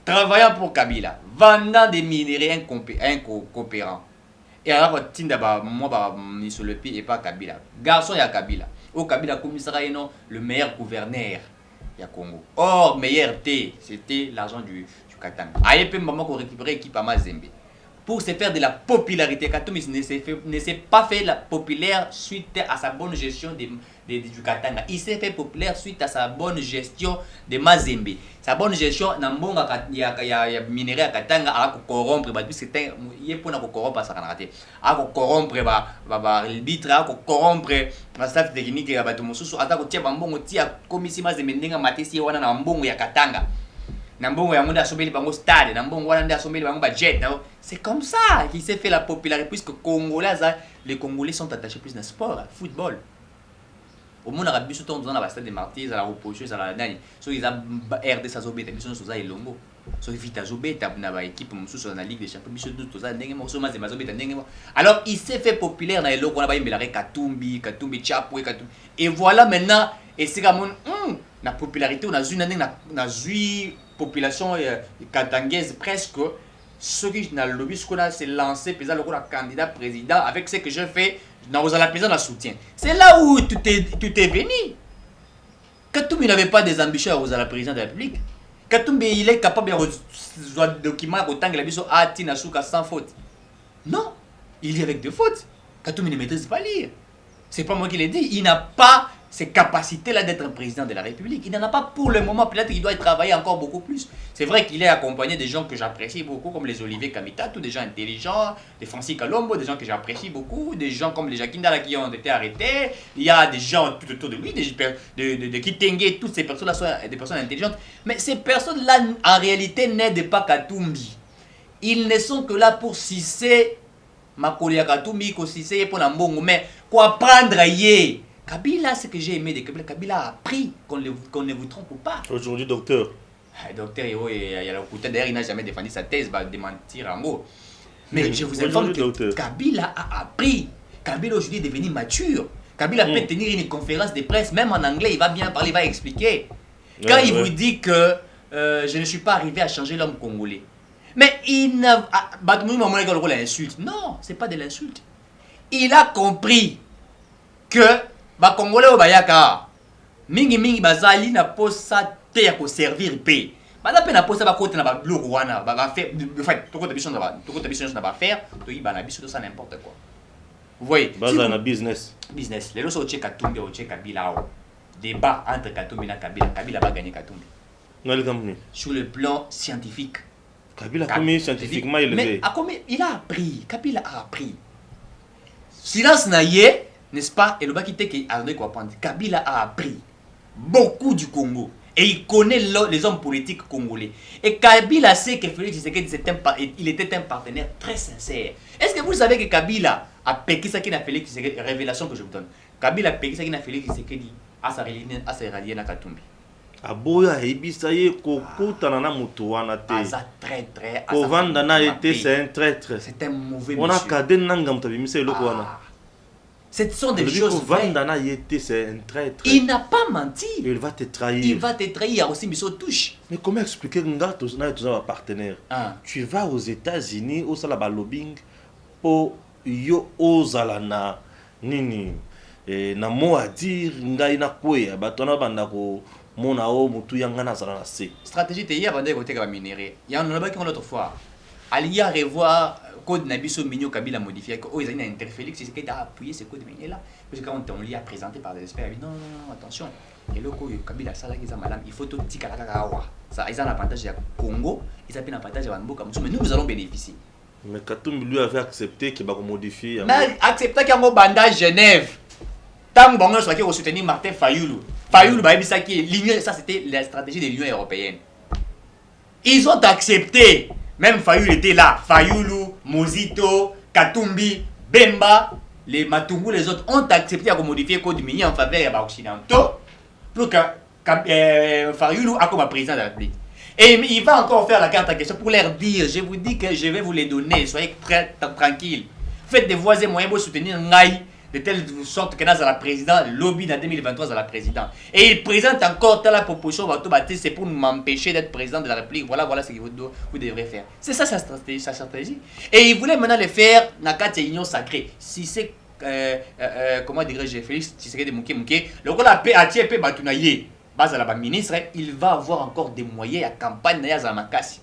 Travaillant pour Kabila, vendant des minéraux incoopérants. Et alors, moi, sur le pied et pas Kabila. Garçon, il y a Kabila. Au Kabila, commissariat, le meilleur gouverneur, il y a Congo. Or, meilleur thé, c'était l'argent du Katanga. Aïe, peut maman qu'on récupérait l'équipe à Mazembe. Pour se faire de la popularité, Katumbi ne s'est pas fait la populaire suite à sa bonne gestion du Katanga. Il s'est fait populaire suite à sa bonne gestion de Mazembe. Sa bonne gestion, il y a minerai à Katanga, à corrompre, puisque il est pour corrompre à sa canarate. À corrompre l'arbitre, à corrompre la staff technique, à Batomosusu, à Takotia Bambongo, Tia, Komissi Mazembe, Matesi, Wana Nambongo, ya Katanga. Nambongo yamunda asomeli bango stade, Nambongo wana nda asomeli bango budget. C'est comme ça qu'il s'est fait la popularité puisque les Congolais sont attachés plus dans le sport, le football. Au monde arabe surtout dans la stade des Martyrs, à la opposition, à la nani. So ils ont RD ça zobeta, biso so za elongo. So vita zobeta na ba équipe mususu dans la Ligue des Champions, biso tout ça ndenge mo so mazema zobeta ndenge mo. Alors il s'est fait populaire dans eloko na ba imbelare Katumbi Chapwe Katumbi. Et voilà maintenant et c'est comme la popularité on a vu na zui population katangaise presque ceux qui dans le lobby ce qu'on a s'est lancé président le candidat président avec ce que je fais dans la président la soutien. C'est là où tout est venu. Katumbi n'avait pas des ambitions à la président de la République. Katumbi il est capable de document autant que la biso a tina souka sans faute. Non, il lit avec des fautes. Katumbi ne maîtrise pas lire. C'est pas moi qui l'ai dit, il n'a pas ces capacités-là d'être un président de la République. Il n'en a pas pour le moment, peut-être qu'il doit y travailler encore beaucoup plus. C'est vrai qu'il est accompagné de gens que j'apprécie beaucoup, comme les Olivier Kamita, tous des gens intelligents, des Francis Kalombo, des gens que j'apprécie beaucoup, des gens comme les Jacques Ndala qui ont été arrêtés. Il y a des gens tout autour de lui, de Kitenge, toutes ces personnes-là sont des personnes intelligentes. Mais ces personnes-là, en réalité, n'aident pas Katumbi. Ils ne sont que là pour sucer Makoli ya Katumbi, pour sucer pour Nambongo. Mais Quoi prendre ailleurs. Kabila, ce que j'ai aimé de Kabila, Kabila a appris qu'on ne vous trompe pas. Aujourd'hui, docteur. Docteur, il y a le côté d'ailleurs, il n'a jamais défendu sa thèse, va démentir en gros. Mais je vous informe que Kabila a appris. Kabila aujourd'hui est devenu mature. Kabila peut tenir une conférence de presse, même en anglais, il va bien parler, il va expliquer. Quand il vous dit que je ne suis pas arrivé à changer l'homme congolais. Mais il n'a pas l'insulte. Non, ce n'est pas de l'insulte. Il a compris que les Congolais au Bayaka, mingi bazali na posa te ya ko servir pe. Bada pe na posa ba kote na ba blue wana ba faire fait to ko te biso na ba faire to yi ba na biso to ça n'importe quoi. Vous voyez, baza na business. Les loso o cheka Katumbi o cheka Kabila o. Débat entre Katumbi et Kabila. Kabila va gagner Katumbi. Sur le plan scientifique. Kabila a scientifiquement élevé. Mais il a appris. Kabila a appris. Silence naïe, n'est-ce pas? Et le bas qui était Kabila a appris beaucoup du Congo. Et il connaît les hommes politiques congolais. Et Kabila sait que Félix Tshisekedi il était un partenaire très sincère. Est-ce que vous savez que Kabila a péqué ça qui n'a Félix Tshisekedi? Révélation que je vous donne. Kabila a péqué ça qui n'a Félix Tshisekedi à sa rallier na Katumbi. Aboya ebisa ye kokutana na mutu wana te. Aza traître. Kovanda na été c'est un traître. C'est un mauvais monsieur. On a kadé nanga mutabimisa eloko wana. Ce sont des choses vraies. C'est un traître. Il n'a pas menti. Il va te trahir. Il va te trahir. Il y a aussi Misso touche. Mais comment expliquer que nous avons un partenaire? Tu vas aux États-Unis, au Salaba Lobbying, pour yo ozalana nini. Na mo à dire, ngai na kwe, batona bandako, mona o mutu yangana zalana se. Stratégie te hier, bandé côté va minérer. Il y en a pas qui ont l'autre fois. Alia revoir code Nabiso Mignon Kabila modifié que ils ont interféré c'est qu'il a appuyé ce code minier là parce que quand on lui a présenté par des experts non attention et le code Kabila ça là qu'ils ont madame il faut tout tika kakawa ça ils ont l'avantage à Congo ils ont un avantage à Mboka mais nous allons bénéficier. Mais Katumbi lui avait accepté qu'il va modifier. Mais accepté qu'il y a un bandage Genève tant bon soit qui soutenir Martin Fayoulou bah ça qui ça c'était la stratégie de l'Union européenne. Ils ont accepté. Même Fayoulou était là. Fayoulou, Mozito, Katumbi, Bemba, les Matungu, les autres ont accepté à modifier le code minier en faveur des Occidentaux pour que Fayoulou a comme président de la République. Et il va encore faire la carte à question pour leur dire, je vous dis que je vais vous les donner, soyez très tranquilles. Faites des voies et moyens pour soutenir Ngaï, de telle sorte que dans la présidente, le lobby en 2023 à la présidente. Et il présente encore telle proposition, c'est pour m'empêcher d'être président de la République. Voilà ce que vous devrez faire. C'est ça sa stratégie. Et il voulait maintenant le faire dans la carte union sacrée. Si c'est, comment dirais-je, Félix Tshisekedi Mouké, le rôle a TP Batunaye, base à la ministre, il va avoir encore des moyens à campagne à Zamakasi.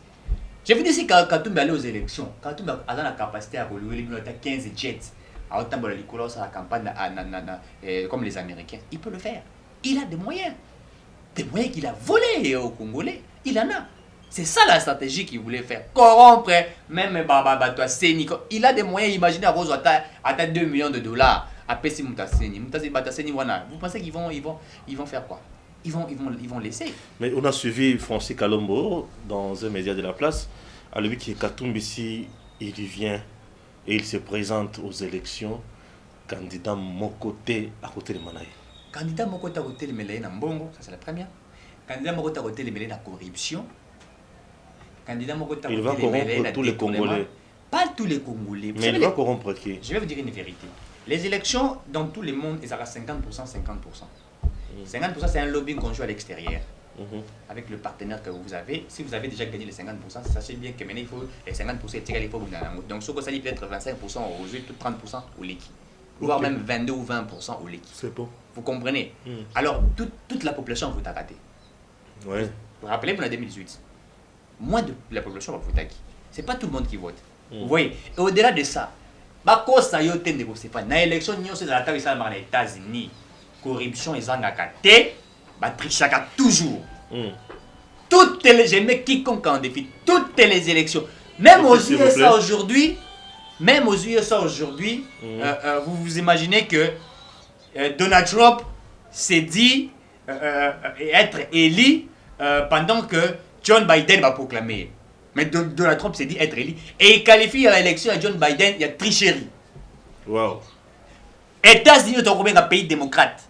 Je vous dis si Katumbi allait aux élections, Katumbi a la capacité à rouler 15 jets. À autant de la campagne comme les Américains, il peut le faire. Il a des moyens qu'il a volés aux Congolais. Il en a. C'est ça la stratégie qu'il voulait faire. Corrompre même Bataseni. Il a des moyens. Imaginez à Rose à 2 millions de dollars à Pessi Mutaseni. Vous pensez qu'ils vont faire quoi? Ils vont laisser. Mais on a suivi Francis Kalombo dans un média de la place. À lui qui est Katumbi ici, il vient. Et il se présente aux élections, candidat mon côté à côté de Manaï. Candidat mon côté à côté de Melaye Mbongo, ça c'est la première. Candidat mon côté à côté de Melaye la corruption. Candidat mon côté à côté de Melaye corrompre tous les Congolais. Pas tous les Congolais. Mais il va corrompre qui? Je vais vous dire une vérité. Les élections dans tout le monde, ils ont 50%, 50%. 50% c'est un lobbying qu'on joue à l'extérieur. Avec le partenaire que vous avez, si vous avez déjà gagné les 50%, sachez bien que maintenant il faut les 50% il faut vous donc ce que ça dit peut être 25% aux yeux, 30% au liquide, voire même 22 ou 20% au liquide. C'est bon. Vous comprenez? Alors toute la population va vous rater. Ouais. Vous vous rappelez pour la 2018, moins de la population va voter qui? C'est pas tout le monde qui vote. Vous voyez? Et au-delà de ça, ça y est dans l'élection c'est dans la table aux États-Unis, corruption ils ont gâté. Trichaka toujours. Toutes les je mets quiconque en défi, toutes les élections, même aux USA aujourd'hui, vous vous imaginez que Donald Trump s'est dit être élu pendant que John Biden va proclamer. Mais Donald Trump s'est dit être élu et il qualifie l'élection à John Biden, il y a tricherie. Wow. États-Unis sont un pays démocrate.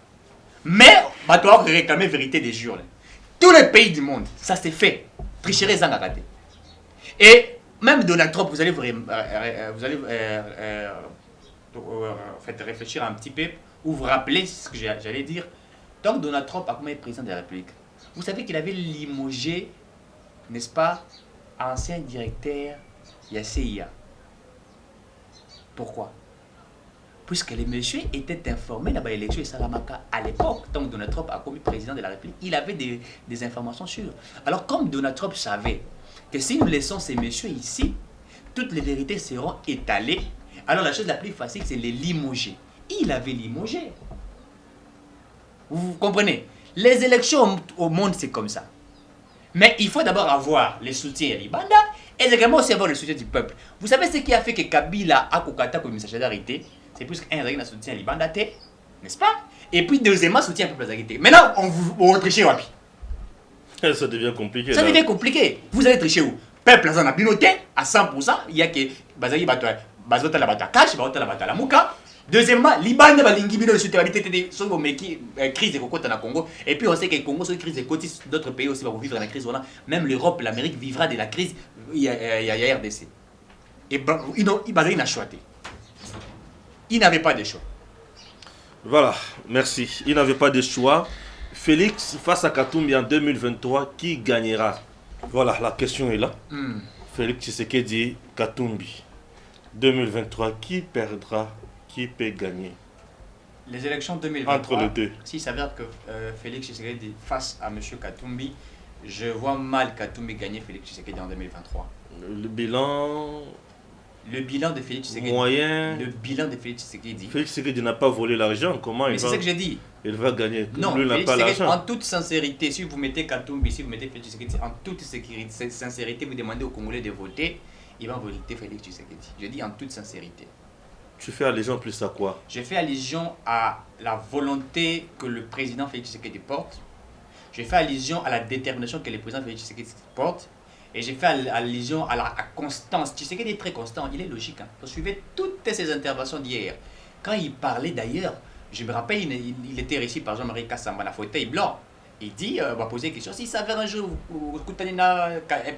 Mais, on doit réclamer vérité des jures. Tous les pays du monde, ça s'est fait. Tricherie sans rater. Et même Donald Trump, vous allez réfléchir un petit peu ou vous rappeler ce que j'allais dire. Donc Donald Trump a comme président de la République. Vous savez qu'il avait limogé, n'est-ce pas, ancien directeur de la CIA. Pourquoi? Puisque les messieurs étaient informés dans l'élection de Salamaka à l'époque, tant que Donald Trump a commis président de la République, il avait des informations sûres. Alors comme Donald Trump savait que si nous laissons ces messieurs ici, toutes les vérités seront étalées, alors la chose la plus facile c'est les limoger. Il avait limogé. Vous comprenez? Les élections au monde c'est comme ça. Mais il faut d'abord avoir le soutien à Libanda et également aussi avoir le soutien du peuple. Vous savez ce qui a fait que Kabila a Kokata comme message d'arrêté? C'est plus qu'un règne de soutien à Libanda, n'est-ce pas? Et puis deuxièmement, soutien au peuple d'arrêté. Maintenant, on vous triche Wapi. Ça devient compliqué. Ça devient compliqué. Vous allez tricher où? Peuple a binoté à 100%. Il y a que Bazali Bazota la Bata Cash, Bazota la Bata la Mouka. Deuxièmement, Libanda va l'ingibino de soutenabilité de son crise de Congo na Congo. Et puis on sait que le Congo, c'est une crise de côté, d'autres pays aussi vont vivre la crise. Même l'Europe, l'Amérique vivra de la crise. Il y a RDC. Et Bazali n'a choisi. Il n'avait pas de choix. Voilà, merci. Il n'avait pas de choix. Félix, face à Katumbi en 2023, qui gagnera? Voilà, la question est là. Félix Tshisekedi, Katumbi. 2023, qui perdra? Qui peut gagner? Les élections 2023, entre les deux. S'il s'avère que Félix Tshisekedi face à M. Katumbi, je vois mal Katumbi gagner Félix Tshisekedi en 2023. Le bilan de Félix Tshisekedi. Moyen. Le bilan de Félix Tshisekedi. Félix Tshisekedi n'a pas volé l'argent. Comment il va? Mais c'est ce que j'ai dit. Il va gagner. Non, lui n'a pas l'argent. En toute sincérité, si vous mettez Katumbi, si vous mettez Félix Tshisekedi, en toute sincérité, vous demandez aux Congolais de voter, ils vont voter Félix Tshisekedi. Je dis en toute sincérité. Tu fais allusion plus à quoi? Je fais allusion à la volonté que le président Félix Tshisekedi porte. Je fais allusion à la détermination que le président Félix Tshisekedi porte. Et j'ai fait allusion à la constance. Tshisekedi est très constant, il est logique. Vous suivez toutes ces interventions d'hier. Quand il parlait d'ailleurs, je me rappelle, il était réussi par Jean-Marie Kassamba, la fauteuil blanc. Il dit, on va poser une question, si ça s'avère un jour,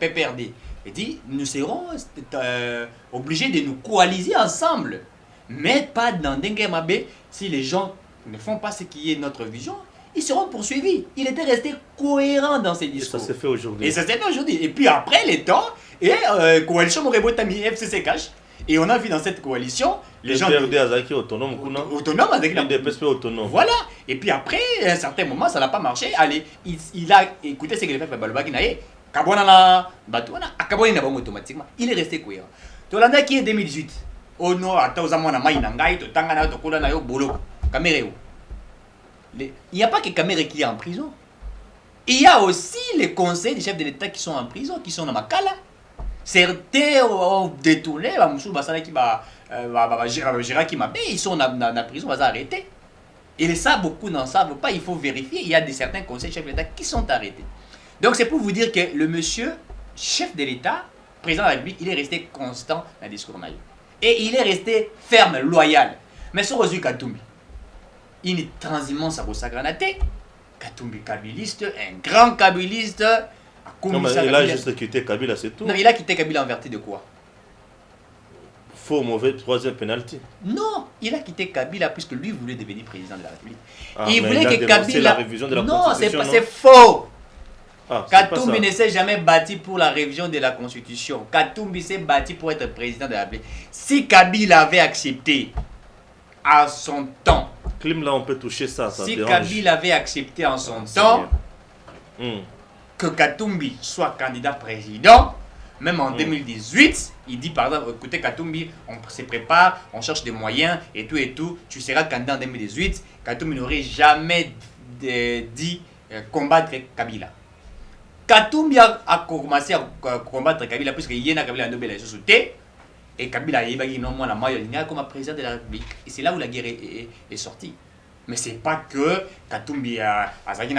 PPRD, il dit, nous serons obligés de nous coaliser ensemble. Mais pas dans Dengue-Mabé, si les gens ne font pas ce qui est notre vision, ils seront poursuivis. Il était resté cohérent dans ses discours. Et ça s'est fait aujourd'hui. Et puis après les temps, coalition Morebotami FCC Cash. Et on a vu dans cette coalition, les gens... PRD Azaki autonome. Autonome, avec la DPSP autonome. Voilà. Et puis après, à un certain moment, ça n'a pas marché. Allez, il a écouté ce qu'il a fait Balobaki Naye. Kabonana, Batouana, Akabonina automatiquement. Il est resté cohérent. Tolanda qui est 2018. Oh non, attends, Zamwana Maïnangaï, Tangana, Tokolana, Bolo, Kamereo. Il n'y a pas que Kamere qui est en prison. Il y a aussi les conseils des chefs de l'État qui sont en prison, qui sont dans Makala. Certains ont détourné, ils sont en prison, ils sont arrêtés. Et ça, beaucoup n'en savent pas, il faut vérifier. Il y a certains conseils chefs de l'État qui sont arrêtés. Donc c'est pour vous dire que le monsieur, chef de l'État, président de la République, il est resté constant dans le discours. Et il est resté ferme, loyal. Mais sur Ozu Katumbi, une transhumance à Rosagranaté, Katumbi kabiliste, un grand kabiliste. Non, mais il a juste quitté Kabila, c'est tout. Non, il a quitté Kabila en vertu de quoi? Faux, mauvais, troisième penalty. Non, il a quitté Kabila puisque lui voulait devenir président de la République. Ah, il voulait que Kabila... la révision de la Constitution. Non, c'est faux. Ah, Katumbi ne s'est jamais battu pour la révision de la Constitution. Katumbi s'est battu pour être président de la République. Si Kabila avait accepté à son temps... Clim, là, on peut toucher ça, si dérange. Kabila avait accepté en son temps que Katumbi soit candidat président, même en 2018, il dit par exemple, écoutez Katumbi, on se prépare, on cherche des moyens et tout, tu seras candidat en 2018. Katumbi n'aurait jamais dit combattre Kabila. Katumbi a commencé à combattre Kabila puisque Yéna Kabila a nommé la société et Kabila a évacué non la maillot comme président de la République. Et c'est là où la guerre est sortie. Mais c'est pas que Katumbi a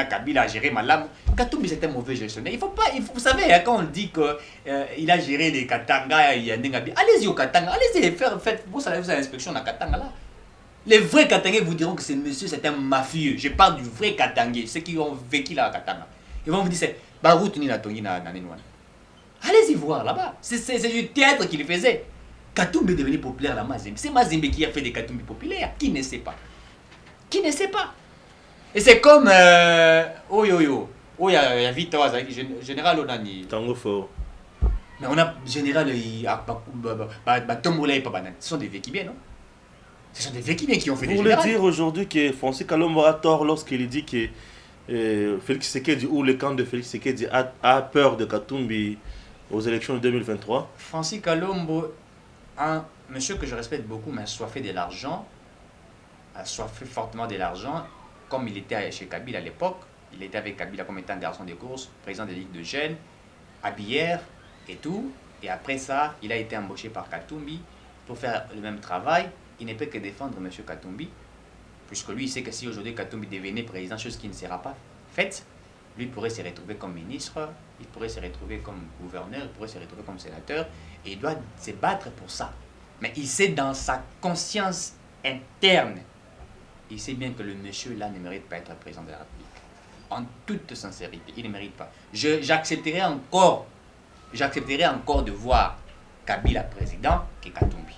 Kabila a géré Malam. Katumbi c'est un mauvais gestionnaire. Vous savez, quand on dit qu'il a géré les Katanga et Yandengabi, allez-y au Katanga, allez-y faites vous savez l'inspection à Katanga là. Les vrais Katangais vous diront que ce monsieur c'est un mafieux. Je parle du vrai Katangais, ceux qui ont vécu là à Katanga. Ils vont vous dire c'est Barout ni na tongi na Nenouane. Allez-y voir là-bas. C'est du théâtre qu'il faisait. Katumbi est devenu populaire là, Mazembe. C'est Mazembe qui a fait des Katumbi populaires. Qui ne sait pas? Qui ne sait pas? Et c'est comme oh yo yo. Oh il y a vite général Onani. Tango fort. Mais on a général Tombola et Pabanan. Ce sont des véquibiens, non? Ce sont des véquibiens qui ont fait des Vous voulez générales. dire aujourd'hui que Francis Kalombo a tort lorsqu'il dit que Félix Tshisekedi ou le camp de Félix Tshisekedi a peur de Katumbi aux élections de 2023? Francis Kalombo, un monsieur que je respecte beaucoup, mais assoiffé de l'argent, assoiffé fortement de l'argent, comme il était chez Kabila à l'époque. Il était avec Kabila comme étant garçon de course, président des ligues de jeunes, habillère et tout. Et après ça, il a été embauché par Katumbi pour faire le même travail. Il ne peut que défendre M. Katumbi, puisque lui, il sait que si aujourd'hui Katumbi devenait président, chose qui ne sera pas faite, lui pourrait se retrouver comme ministre, il pourrait se retrouver comme gouverneur, il pourrait se retrouver comme sénateur, et il doit se battre pour ça. Mais il sait dans sa conscience interne, il sait bien que le monsieur-là ne mérite pas être président de la République. En toute sincérité, il ne mérite pas. J'accepterai encore de voir Kabila président que Katumbi.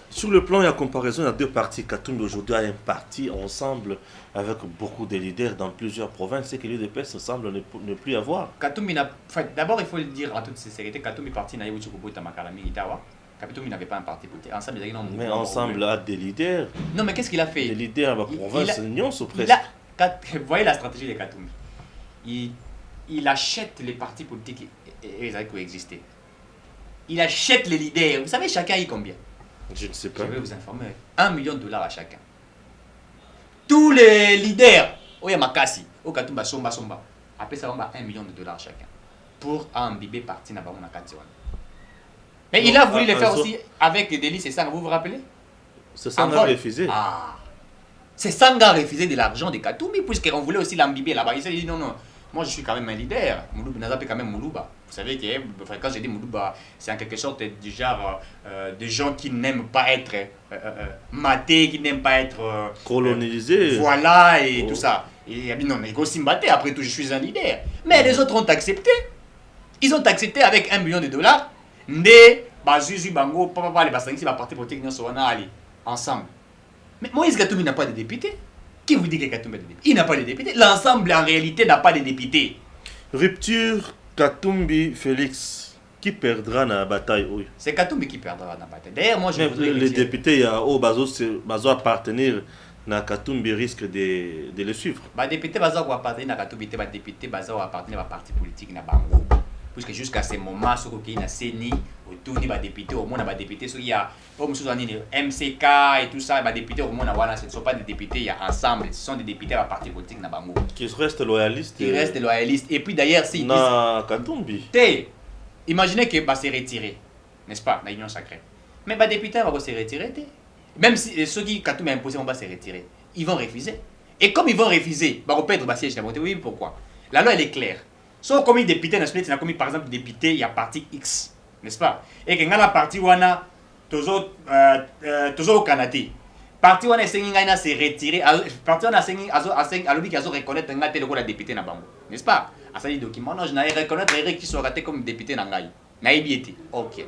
Sur le plan et en comparaison, il y a deux partis. Katumbi aujourd'hui a un parti ensemble avec beaucoup de leaders dans plusieurs provinces, et que l'UDPS semble ne plus avoir. Katumbi n'a... Enfin, d'abord, il faut le dire en toute sincérité, Katumbi parti n'a pas Makalami Itawa. Katumbi n'avait pas un parti politique. Ensemble, mais ensemble a des leaders. Non, mais qu'est-ce qu'il a fait? Des leaders à la province, non, sous presque. Vous voyez la stratégie de Katumbi. Il achète les partis politiques qui existaient. Il achète les leaders. Vous savez, chacun a eu combien? Je ne sais pas. Je vais vous informer. 1 million de dollars à chacun. Tous les leaders, Oyamakasi, Okatumba, Somba, après ça, on va 1 million de dollars chacun pour imbiber parti na bango na Katiwan. Mais il a voulu le faire aussi avec Delis et Sanga, vous vous rappelez? C'est Sanga refusé. Ah, c'est Sanga refusé de l'argent de Katumbi puisqu'on voulait aussi l'imbiber là-bas. Il s'est dit non, moi je suis quand même un leader. Moulouba Nazape quand même Moulouba. Vous savez que quand j'ai dit Moulouba, c'est en quelque sorte du genre de gens qui n'aiment pas être matés, qui n'aiment pas être colonisés. Voilà et tout ça. Et non, mais aussi me après tout, je suis un leader. Mais les autres ont accepté. Ils ont accepté avec 1 million de dollars. Ndé, Bazuzu, Bango, Papa, les Bassangis, les partis politiques, nous sommes allés ensemble. Mais Moïse Katumbi n'a pas de député. Qui vous dit que Katumbi a des députés? Il n'a pas de député. L'ensemble, en réalité, n'a pas de député. Rupture Katumbi Félix. Qui perdra dans la bataille? Oui. C'est Katumbi qui perdra dans la bataille. D'ailleurs, moi, je voudrais les députés, il y a Bazo appartenir na Katumbi risque de le suivre. Les députés Bazo appartenir à Katumbi, les députés Bazo appartenir à parti politique na Bango. Puisque jusqu'à ce moment, ce qui est CENI, autour des députés, au moins, les députés, il y a MCK et tout ça, les députés, au moins, ce ne sont pas des députés, il y a ensemble, ce sont des députés à parti politique na Bango. Qui restent loyalistes. Qui restent loyalistes. Et puis d'ailleurs, si. Na Katumbi. Imaginez que va se retirer, n'est-ce pas, la Union sacrée. Mais les députés vont se retirer. Même si ceux qui Katumbi a imposé, vont se retirer. Ils vont refuser. Et comme ils vont refuser, ils vont perdre le siège. Oui, pourquoi? La loi, elle est claire. Sauf comme député national, il a commis par exemple député, il y a parti X, n'est-ce pas? Et que dans la partie wana toujours au Canada. Parti wana sengi ngaina se retirer, parti wana sengi alobi ki azo reconnaître ngate le ko la député na bango, n'est-ce pas? Asali document non je n'ai reconnaître Eric qui soit raté comme député na ngai. Na ibieti. OK.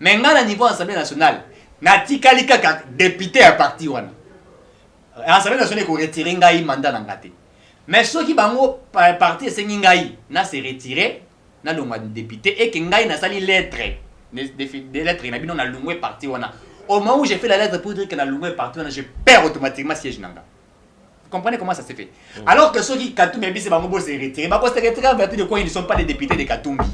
Mais ngana niveau Assemblée nationale, na tikali kaka député à parti wana. Assemblée nationale ko retirer ngai mandat na ngate. Mais ceux qui bango parti sengi ngai na se retirer na longwa député et que ngai na sali lettre des lettres na bino na longwe parti wana. Au moment où j'ai fait la lettre pour dire que na longwe parti wana, je perds automatiquement siège nanga. Vous comprenez comment ça s'est fait? Alors que ceux qui Katumbi c'est bango se retirer, bah se retirer en vertu de quoi ils ne sont pas des députés de Katumbi.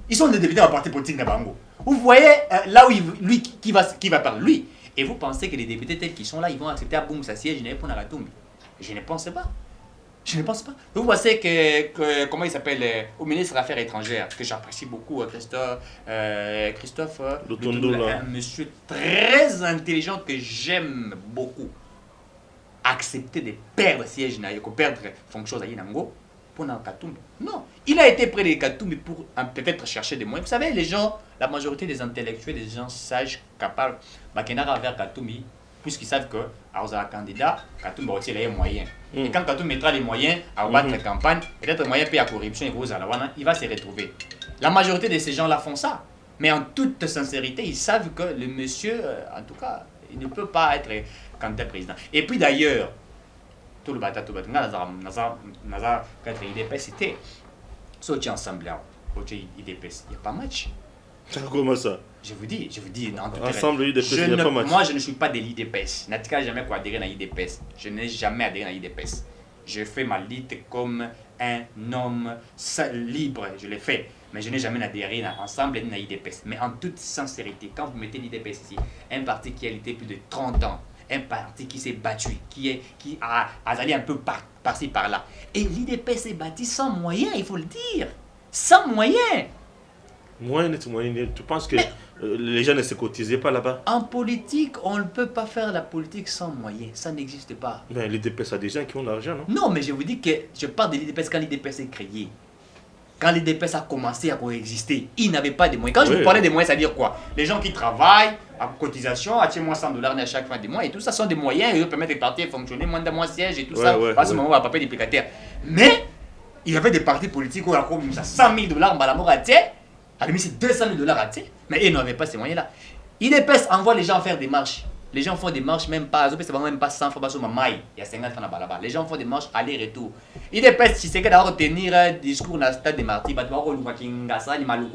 Ils sont des députés à parti politique na bango. Vous voyez là où lui qui va parler lui. Et vous pensez que les députés tels qu'ils sont là, ils vont accepter à boum sa siège pour na Katumbi? Je ne pense pas. Je ne pense pas. Vous voyez que comment il s'appelle, au ministre des Affaires étrangères, que j'apprécie beaucoup, Christophe un monsieur très intelligent que j'aime beaucoup, accepter de perdre siège, de perdre fonction à Inango pour Katumbi. Non, il a été près de Katumbi pour peut-être chercher des moyens. Vous savez, les gens, la majorité des intellectuels, des gens sages, capables, Bakenara vers Katumbi, puisqu'ils savent que un candidat, Katoum va retirer les moyens. Et quand Katoum mettra les moyens à battre la campagne, peut-être moyen paye à corruption et il va se retrouver. La majorité de ces gens-là font ça. Mais en toute sincérité, ils savent que le monsieur, en tout cas, il ne peut pas être candidat président. Et puis d'ailleurs, tout le bataille, quand IDPS c'était, sorti ensemble là, IDPS, il n'y a pas match. Comment ça? Je vous dis, ensemble, IDPS, il n'y a pas match. Moi, je ne suis pas de l'IDPS. Je n'ai jamais adhéré à l'IDPS. Je n'ai jamais adhéré à l'IDPS. Je fais ma lutte comme un homme libre, je l'ai fait. Mais je n'ai jamais adhéré ensemble à l'IDPS. Mais en toute sincérité, quand vous mettez l'IDPS ici, un parti qui a lutté plus de 30 ans, un parti qui s'est battu, qui a allé un peu par-ci par-là. Et l'IDPS s'est bâti sans moyens, il faut le dire. Sans moyens. Moyen. Tu penses que les gens ne se cotisaient pas là-bas? En politique, on ne peut pas faire la politique sans moyens. Ça n'existe pas. Mais l'IDPS a des gens qui ont l'argent, non? Non, mais je vous dis que je parle de l'IDPS quand l'IDPS est créé. Quand l'IDPS a commencé à coexister, ils n'avaient pas de moyens. Quand je vous parlais des moyens, ça veut dire quoi? Les gens qui travaillent à cotisation, tiens-moi $100 à chaque fin du mois, et tout ça sont des moyens, ils permettent de partir fonctionner, moins de mois siège et tout ça, parce que moment, on va pas payer des plicataires. Mais, il y avait des partis politiques où on a mis ça $100 000 en balamora, à la limite c'est $200 000 mais ils n'avaient pas ces moyens-là. IDPS envoie les gens faire des marches. Les gens font des marches même pas, même pas 100 fois, il y a 50 francs là-bas. Les gens font des marches aller-retour. IDPS, si c'est que d'avoir tenir un discours dans le stade de Marty, bah tu vas voir le Wakingasa, il m'a le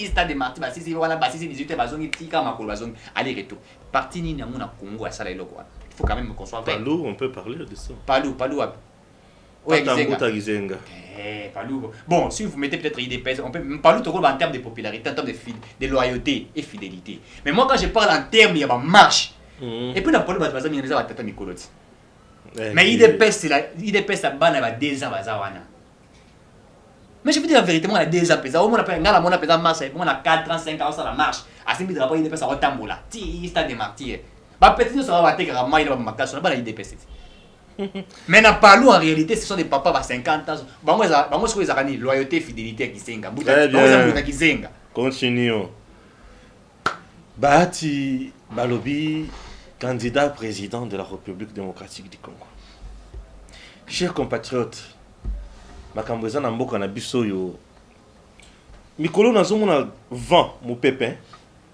stade de Marty, bah si c'est voilà, bah si c'est 18 bazongi, tika makolo bazongi, aller-retour. Parti ni namuna Congo à ça là il faut quand même qu'on soit vrai. Palou, on peut parler de ça. Palou. Ouais, Gizenga. Palou. Bon, si vous mettez peut-être IDPS, on peut Palou te en termes de popularité, en termes de loyauté et fidélité. Mais moi quand je parle en termes il y a une marche. Et puis, Palou va te dire que mais IDPS, la banne va 2 ans. Mais je veux dire la vérité, moi, on a 2 ans. Au moins, on a fait marche, on a 4 ans, 5 ans, ça la marche. À ce moment-là, IDPS a retamboulé. Il stade des martyrs. Peut-être que ça va être que il va marquer sur la IDPS. Mais dans Palou, en réalité, ce sont des papas à 50 ans. Moi, je suis loyauté, fidélité qui s'enga. Continuons. Bahati Balobi, candidat président de la République démocratique du Congo. Chers compatriotes, Makambweza na mboka na biso yo. Mikolo nazomona vent mon pépin,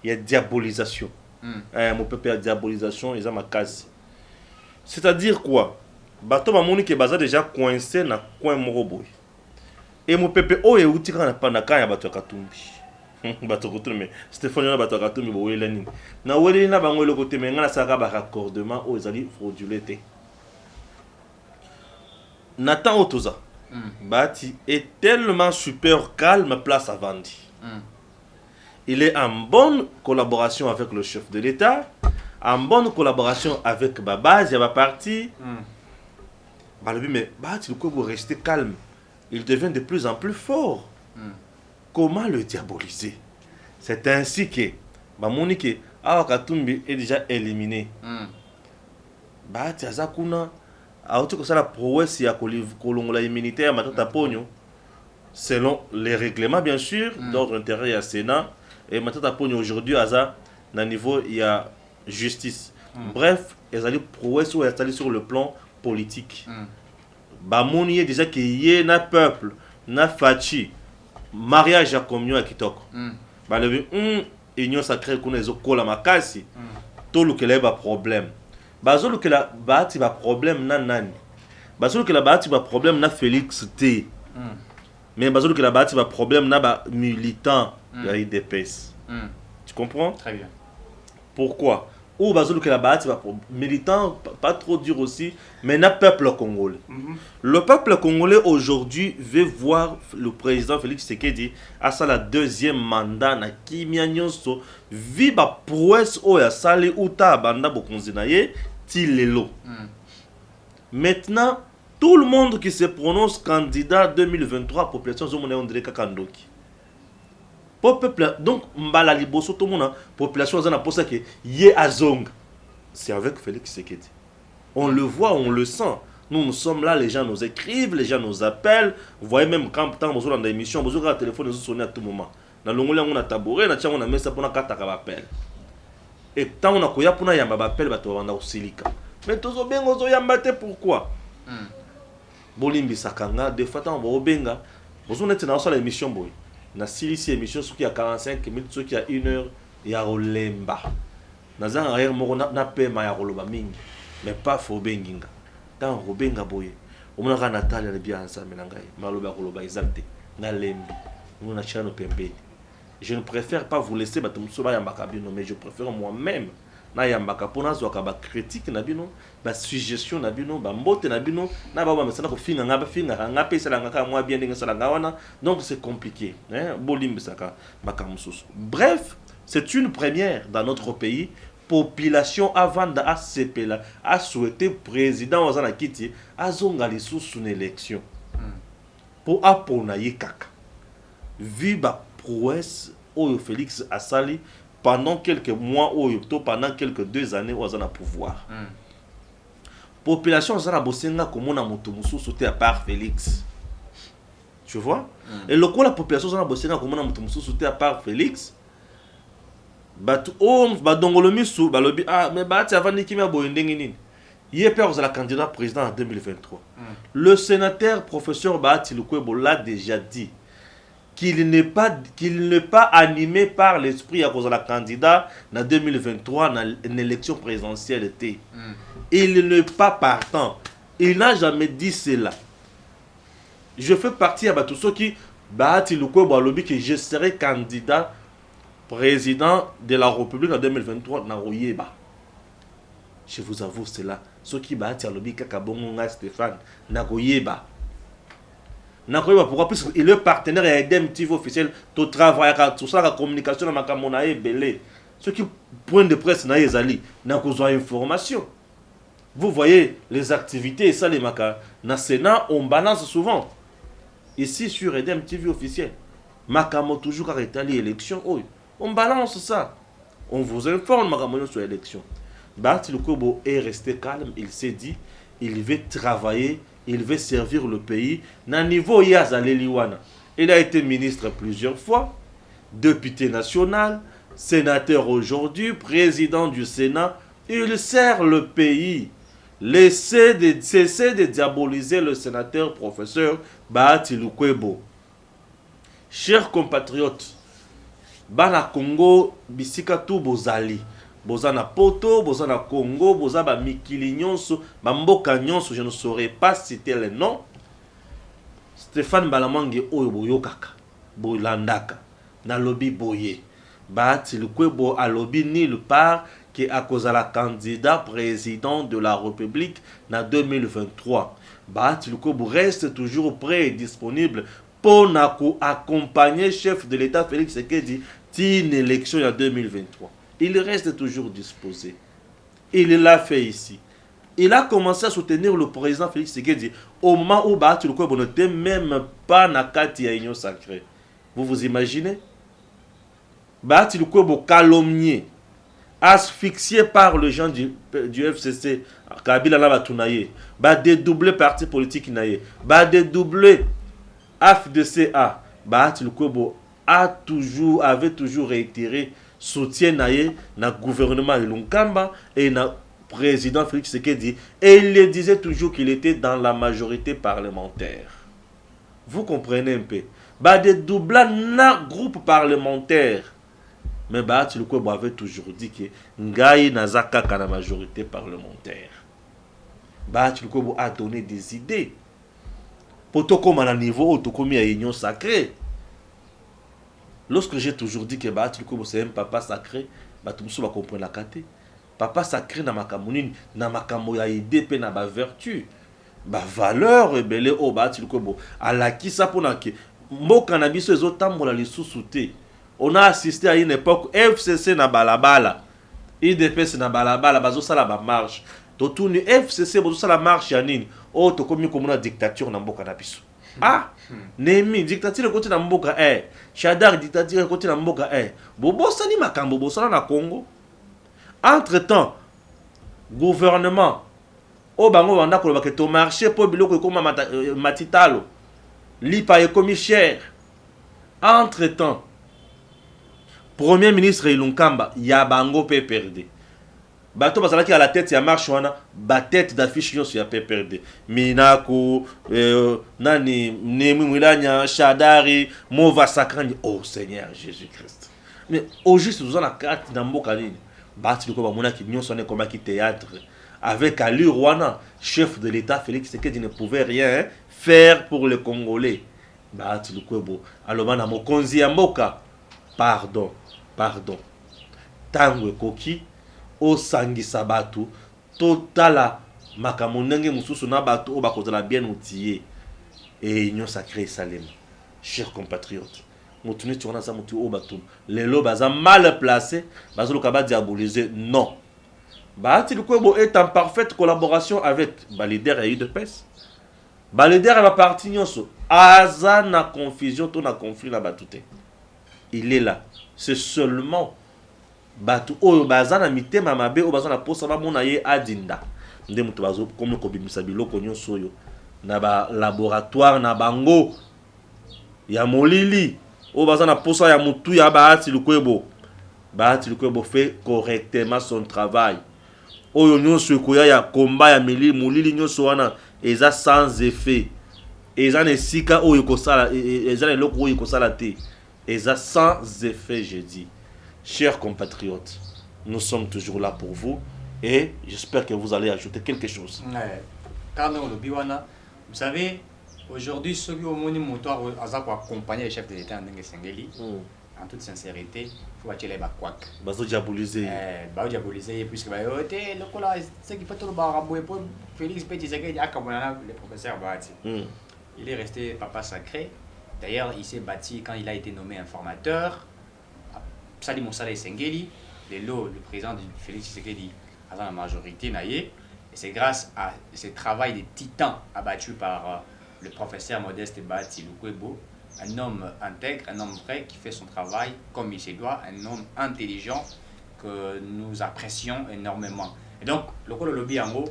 il y a diabolisation. Mon pépin a diabolisation, ils ont ma case. C'est-à-dire quoi? Bato bamoni ke baza déjà coincé na coin moroboy. Et mon pépé o e utika na panaka ya bato Katumbi. Bato Katumbi, Stéphane na bato Katumbi bo welani. Na welani na bango le côté menga na saka ba raccordement o ezali fraudulé. Nathan Otoza, Bati est tellement super calme place à Vandi. Il est en bonne collaboration avec le chef de l'État, en bonne collaboration avec Babaz, il va partir. Mais Bati, le coup, vous restez calme. Il devient de plus en plus fort. Comment le diaboliser? C'est ainsi que Monique Katumbi est déjà éliminé. Bati Azakuna. La prouesse immunitaire selon les règlements bien sûr d'ordre intérieur et Sénat et maintenant aujourd'hui à niveau il y a justice. Bref, ils allaient prouesse ou installés sur le plan politique. Bamoni déjà qu'il y a un peuple, na fachi mariage à communion à Kitoko. Union sacrée qu'on est au kola makasi. Tout le qu'il y a problème. Bazolo que la bahati va problème na nani. Bazolo que la bahati va problème na Félix T. Mais bazolo que la bahati va problème na ba militant de la IDPS. Tu comprends? Très bien. Pourquoi? Ou bazolo que la bahati va militant pas trop dur aussi, mais na peuple congolais. Le peuple congolais aujourd'hui veut voir le président Félix Tshisekedi à sa la 2e mandat na kimia nyonso viba prouesse o ya sali uta banda bokonzinaye. Maintenant, tout le monde qui se prononce candidat 2023, population Zomonde Kakandoki. Donc, Mbala Liboso, tout le monde, population Zana Posa qui est Azong. C'est avec Félix Tshisekedi. On le voit, on le sent. Nous sommes là, les gens nous écrivent, les gens nous appellent. Vous voyez même quand on est dans l'émission, on a un téléphone, nous sonne à tout moment. Dans le moment où on a tabouret, on a mis ça pour un appel. et tant on a koya pour na yamba bapel bato banda osilika mais tozo benga ozo yamba te pourquoi bolimbi sakanga des fois tant bo benga bozo nete na sala émission boy na silisi émission soki ya 45 minutes soki ya 1 heure ya olemba naza arrière moko na pema ya koloba mingi mais pas fo benginga tant robenga boy omonaka Natalia le bien ensemble na ngai maloba koloba exacte na lembi nous na chano pembeni. Je ne préfère pas vous laisser batumso ba yambaka bino, mais je préfère moi-même na yambaka pona zo ka ba critique na bino, ba suggestion na bino, ba mbote na bino, na ba mesana ko finga ngaba finga nga pesa la ngaka moi bien ndenge sala ngawana, donc c'est compliqué, hein, bolimbe saka makamususu. Bref, c'est une première dans notre pays. Population avant d'ACP là a souhaité président Ozana Kiti azonga lisusu une élection pour apona yekaka. Vu ba prouesse Oyo Félix Asali pendant quelques mois Oyo pendant quelques 2 années au pouvoir. Population Zana Bosenga komona moto mususu te à part Félix. Tu vois? Et le coup la population Zana Bosenga komona moto mususu te à part Félix. Batu on ba dongolo misu ba lobi ah mais ba ti avant nikimia boyendengi nini. Yé père la candidat président en 2023. Le sénateur professeur Bahati Lukwebo l'a déjà dit. Qu'il n'est pas animé par l'esprit à cause de la candidat en 2023 dans une élection présidentielle. Il n'est pas partant. Il n'a jamais dit cela. Je fais partie à tous ceux qui Bahati Lukwebo lobby que je serai candidat président de la République en 2023 dans Oyeba. Je vous avoue cela. Ceux qui Bahati lobby Kakabonga Stéphane dans Oyeba. Pourquoi? Parce qu'il est partenaire et EDEM TV officiel, tout travail, tout ça, la communication, la makamona est belé. Ceux qui point de presse n'a ezali, n'a qu'aux information. Vous voyez les activités et ça les makas. Dans Sénat, on balance souvent. Ici sur EDEM TV officiel, makamo toujours arrêté l'élection. On balance ça. On vous informe makamo sur l'élection. Bahati Lukwebo est resté calme. Il s'est dit, il veut travailler. Il veut servir le pays. Na niveau Yazaleliwana. Il a été ministre plusieurs fois, député national, sénateur aujourd'hui, président du Sénat. Il sert le pays. Cessez de diaboliser le sénateur professeur Bahati Lukwebo. Chers compatriotes, Bana Congo, Bisika tout Bozali. Bozana Poto, Bozana Congo, Bozaba Mikili Nyonso, Bamboka Nyonso, je ne saurais pas citer les noms. Stéphane Balamange Oyo Yokaka, Bolandaka, Nalobi Boye, Bahati Lukwebo a lobby nulle part qui est à cause de la candidat président de la République en 2023. Bahati Lukwebo reste toujours prêt et disponible pour accompagner le chef de l'État Félix Tshisekedi une élection en 2023. Il reste toujours disposé. Il l'a fait ici. Il a commencé à soutenir le président Félix Tshisekedi au moment où Bahati Lukwebo n'était même pas dans la Union sacrée. Vous vous imaginez? Bahati Lukwebo calomnié, asphyxié par les gens du FCC, Kabila Labatounaye, dédoublé parti politique naye, dédoublé AFDCA, Bahati Lukwebo avait toujours réitéré soutien naye na gouvernement de Lunkamba et na président Félix Tshisekedi, et il le disait toujours qu'il était dans la majorité parlementaire. Vous comprenez un peu? Des doublants na groupe parlementaire. Mais Bahati Lukwebo avait toujours dit que Ngaï Nazaka ka la majorité parlementaire. Bahati Lukwebo a donné des idées. Pour tout comme à un niveau où tout comme il y a union sacrée. Lorsque j'ai toujours dit que Bahati Lukwebo c'est un papa sacré, tout le monde va comprendre la kate. Papa sacré na makamunini, na makamo ya idée pe na ba vertu. Ba valeur rebelle au Bahati Lukwebo. Ala ki sa pona ke mboka na biso ezotambola lisusu te. On a assisté à une époque FCC na balabala. IDPS na balabala bazo sala ba marche. To tourne FCC bazo sala marche ya nini? Oh to komi komona dictature na mboka na biso. Ah, Nemi dictature côté na mboka Shadar dictature côté na mboka Bobo sani makambo bosala na Congo. Entre-temps, gouvernement o bango banda ko ba ke to marché po biloko ko matitalo. Lipa ekomi cher. Entre-temps, Premier ministre Ilunkamba, ya bango PPRD. Bato bazalaki à la tête ya marche wana, ba tête d'affiche nyonso ya PPRD. Minako, nani, Nemi Mwilanya, Shadari, Mova Sakani, oh Seigneur Jésus-Christ. Mais au juste vous en la carte dans mboka nini. Bati loko ba mona ki nyonso ne komaki théâtre. Avec Ali Rwanda, chef de l'État, Félix Tshisekedi ne pouvait rien faire pour les Congolais. Bati loko alors na mokonzi ya mboka. Pardon. Tango ekoki osangisa bato totala makambo ndenge mosusu na bato oyo bakozala bien outillé et union sacrée Salem. Chers compatriotes, motu neti wana aza motu oyo bato lelo baza mal placé bazoluka badiaboliser. Non, Bahati Lukwebo est en parfaite collaboration avec balider ya UDPS, balider ya baparti nyonso aza na confusion to na conflit na bato te. Il est là. C'est seulement Batu oyo bazana mitema mabe oyo bazana posa ba mona ye adinda. Nde mutu bazo comme ko bimisa biloko nyonso yo na ba laboratoire na bango ya molili oyo bazana posa ya mutu ya Bahati Lukwebo. Bahati Lukwebo fait correctement son travail. Oyo nyonso ekoya ya combat ya molili nyonso wana eza sans effet. Eza ne sika oyo kosala eza ne loko oyo kosala te. Eza sans effet, je dis. Chers compatriotes, nous sommes toujours là pour vous et j'espère que vous allez ajouter quelque chose. Quand on le wana, vous savez, aujourd'hui, ceux qui ont mon moteur pour accompagner les chefs de l'État en toute sincérité, il faut attirer les couacs. Bazo diaboliser. Diaboliser, puisque ce qui fait tout le barabou et Félix Petit Tshisekedi a comme le professeur Bahati. Il est resté papa sacré. D'ailleurs, il s'est bâti quand il a été nommé informateur. Sali Moussala et Sengeli, le président de Félix Tshisekedi, a la majorité. Et c'est grâce à ce travail de titan abattu par le professeur Modeste Bahati Lukwebo, un homme intègre, un homme vrai qui fait son travail comme il se doit, un homme intelligent que nous apprécions énormément. Et donc, le lobby en haut,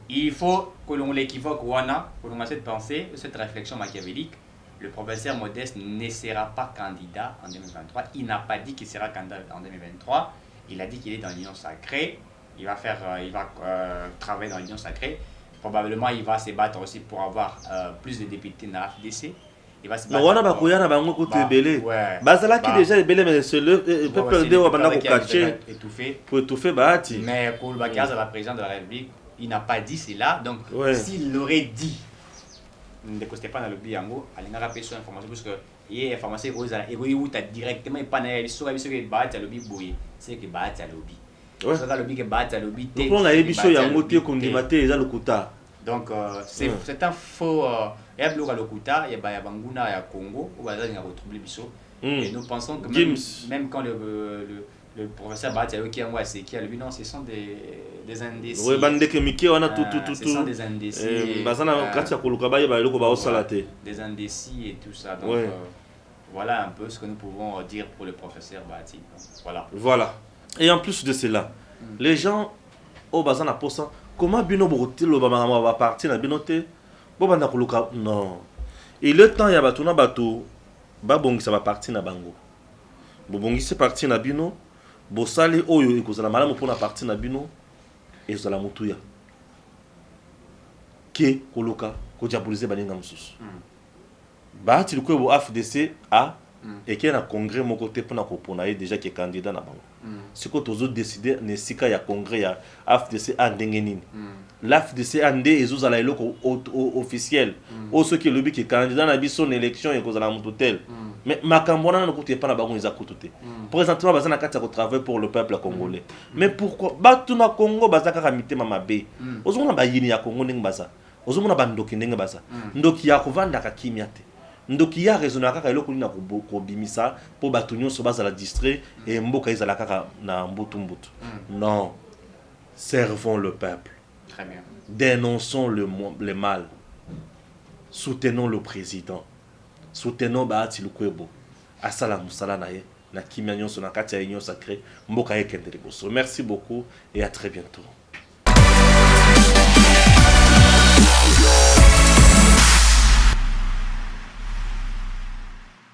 il faut que l'on l'équivoque Wana, que l'on a cette pensée, cette réflexion machiavélique. Le professeur Modeste ne sera pas candidat en 2023. Il n'a pas dit qu'il sera candidat en 2023. Il a dit qu'il est dans l'Union sacrée. Il va travailler dans l'Union sacrée. Probablement, il va se battre aussi pour avoir plus de députés dans la FDC. Il va se battre. Déjà mais c'est le peuple pour étouffer Bahati. Mais pour le la président de la République, il n'a pas dit cela. Donc, s'il l'aurait dit, ne costait pas dans le biango, il n'a pas fait son information parce que il est information et directement il pas que Bahati lobby boy, c'est que Bahati lobby. C'est le lobby que Bahati lobby. Donc on a émission ya ngoté kondimaté eza lokuta. Donc c'est un faux il y a bloqué lokuta, il y a banguna ya Congo ou bazali na retrouver biso. Et nous pensons que même quand le professeur Bahati qui a le non, ce sont des indécis. Oui, ce sont des indécis. Des indécis et tout ça. Donc voilà un peu ce que nous pouvons dire pour le professeur Bahati. Voilà. Et en plus de cela, les gens au bazana posa comment bino botil va partir na binoté bobanda kuluka non. Et le temps ya batuna bato babongisa ba partir na bango. Bobongisa partir na bino bosali oyo ekozala malamu mpona parti na bino ezala mutuya ke koluka kodiabolize baninga mosusu. Bahati Lukwebo AFDC a eke na congrès moko te mpona kopona ye déjà ke candidat na bango. Siko tozo décider na esika ya congrès ya AFDC a ndenge nini. L'AFDC a nde ezozala eloko officiel o soki elobi ke candidat na biso na élection ekozala mutu tel. Mais makambo wana nakuti pa na bango eza kutu te. Présentement baza na kati ya kotravailler pour le peuple congolais. Mais pourquoi batu na Congo baza kaka mitema mabe. Ozomona bayini ya Congo ndenge baza. Ozomona bandoki ndenge baza. Ndoki ya kovanda ka kimia te. Ndoki ya raisonner kaka eloko ni na kobimisa po batu nyonso bazala distrait et mboka ezala kaka na mbutu. Non. Servons le peuple. Très bien. Dénonçons le mal. Soutenons le président. Soutenons Bahati Lukwebo. Asala musala na ye na kimia nyonso na kati ya union sacrée mboka yekende liboso. Merci beaucoup et à très bientôt.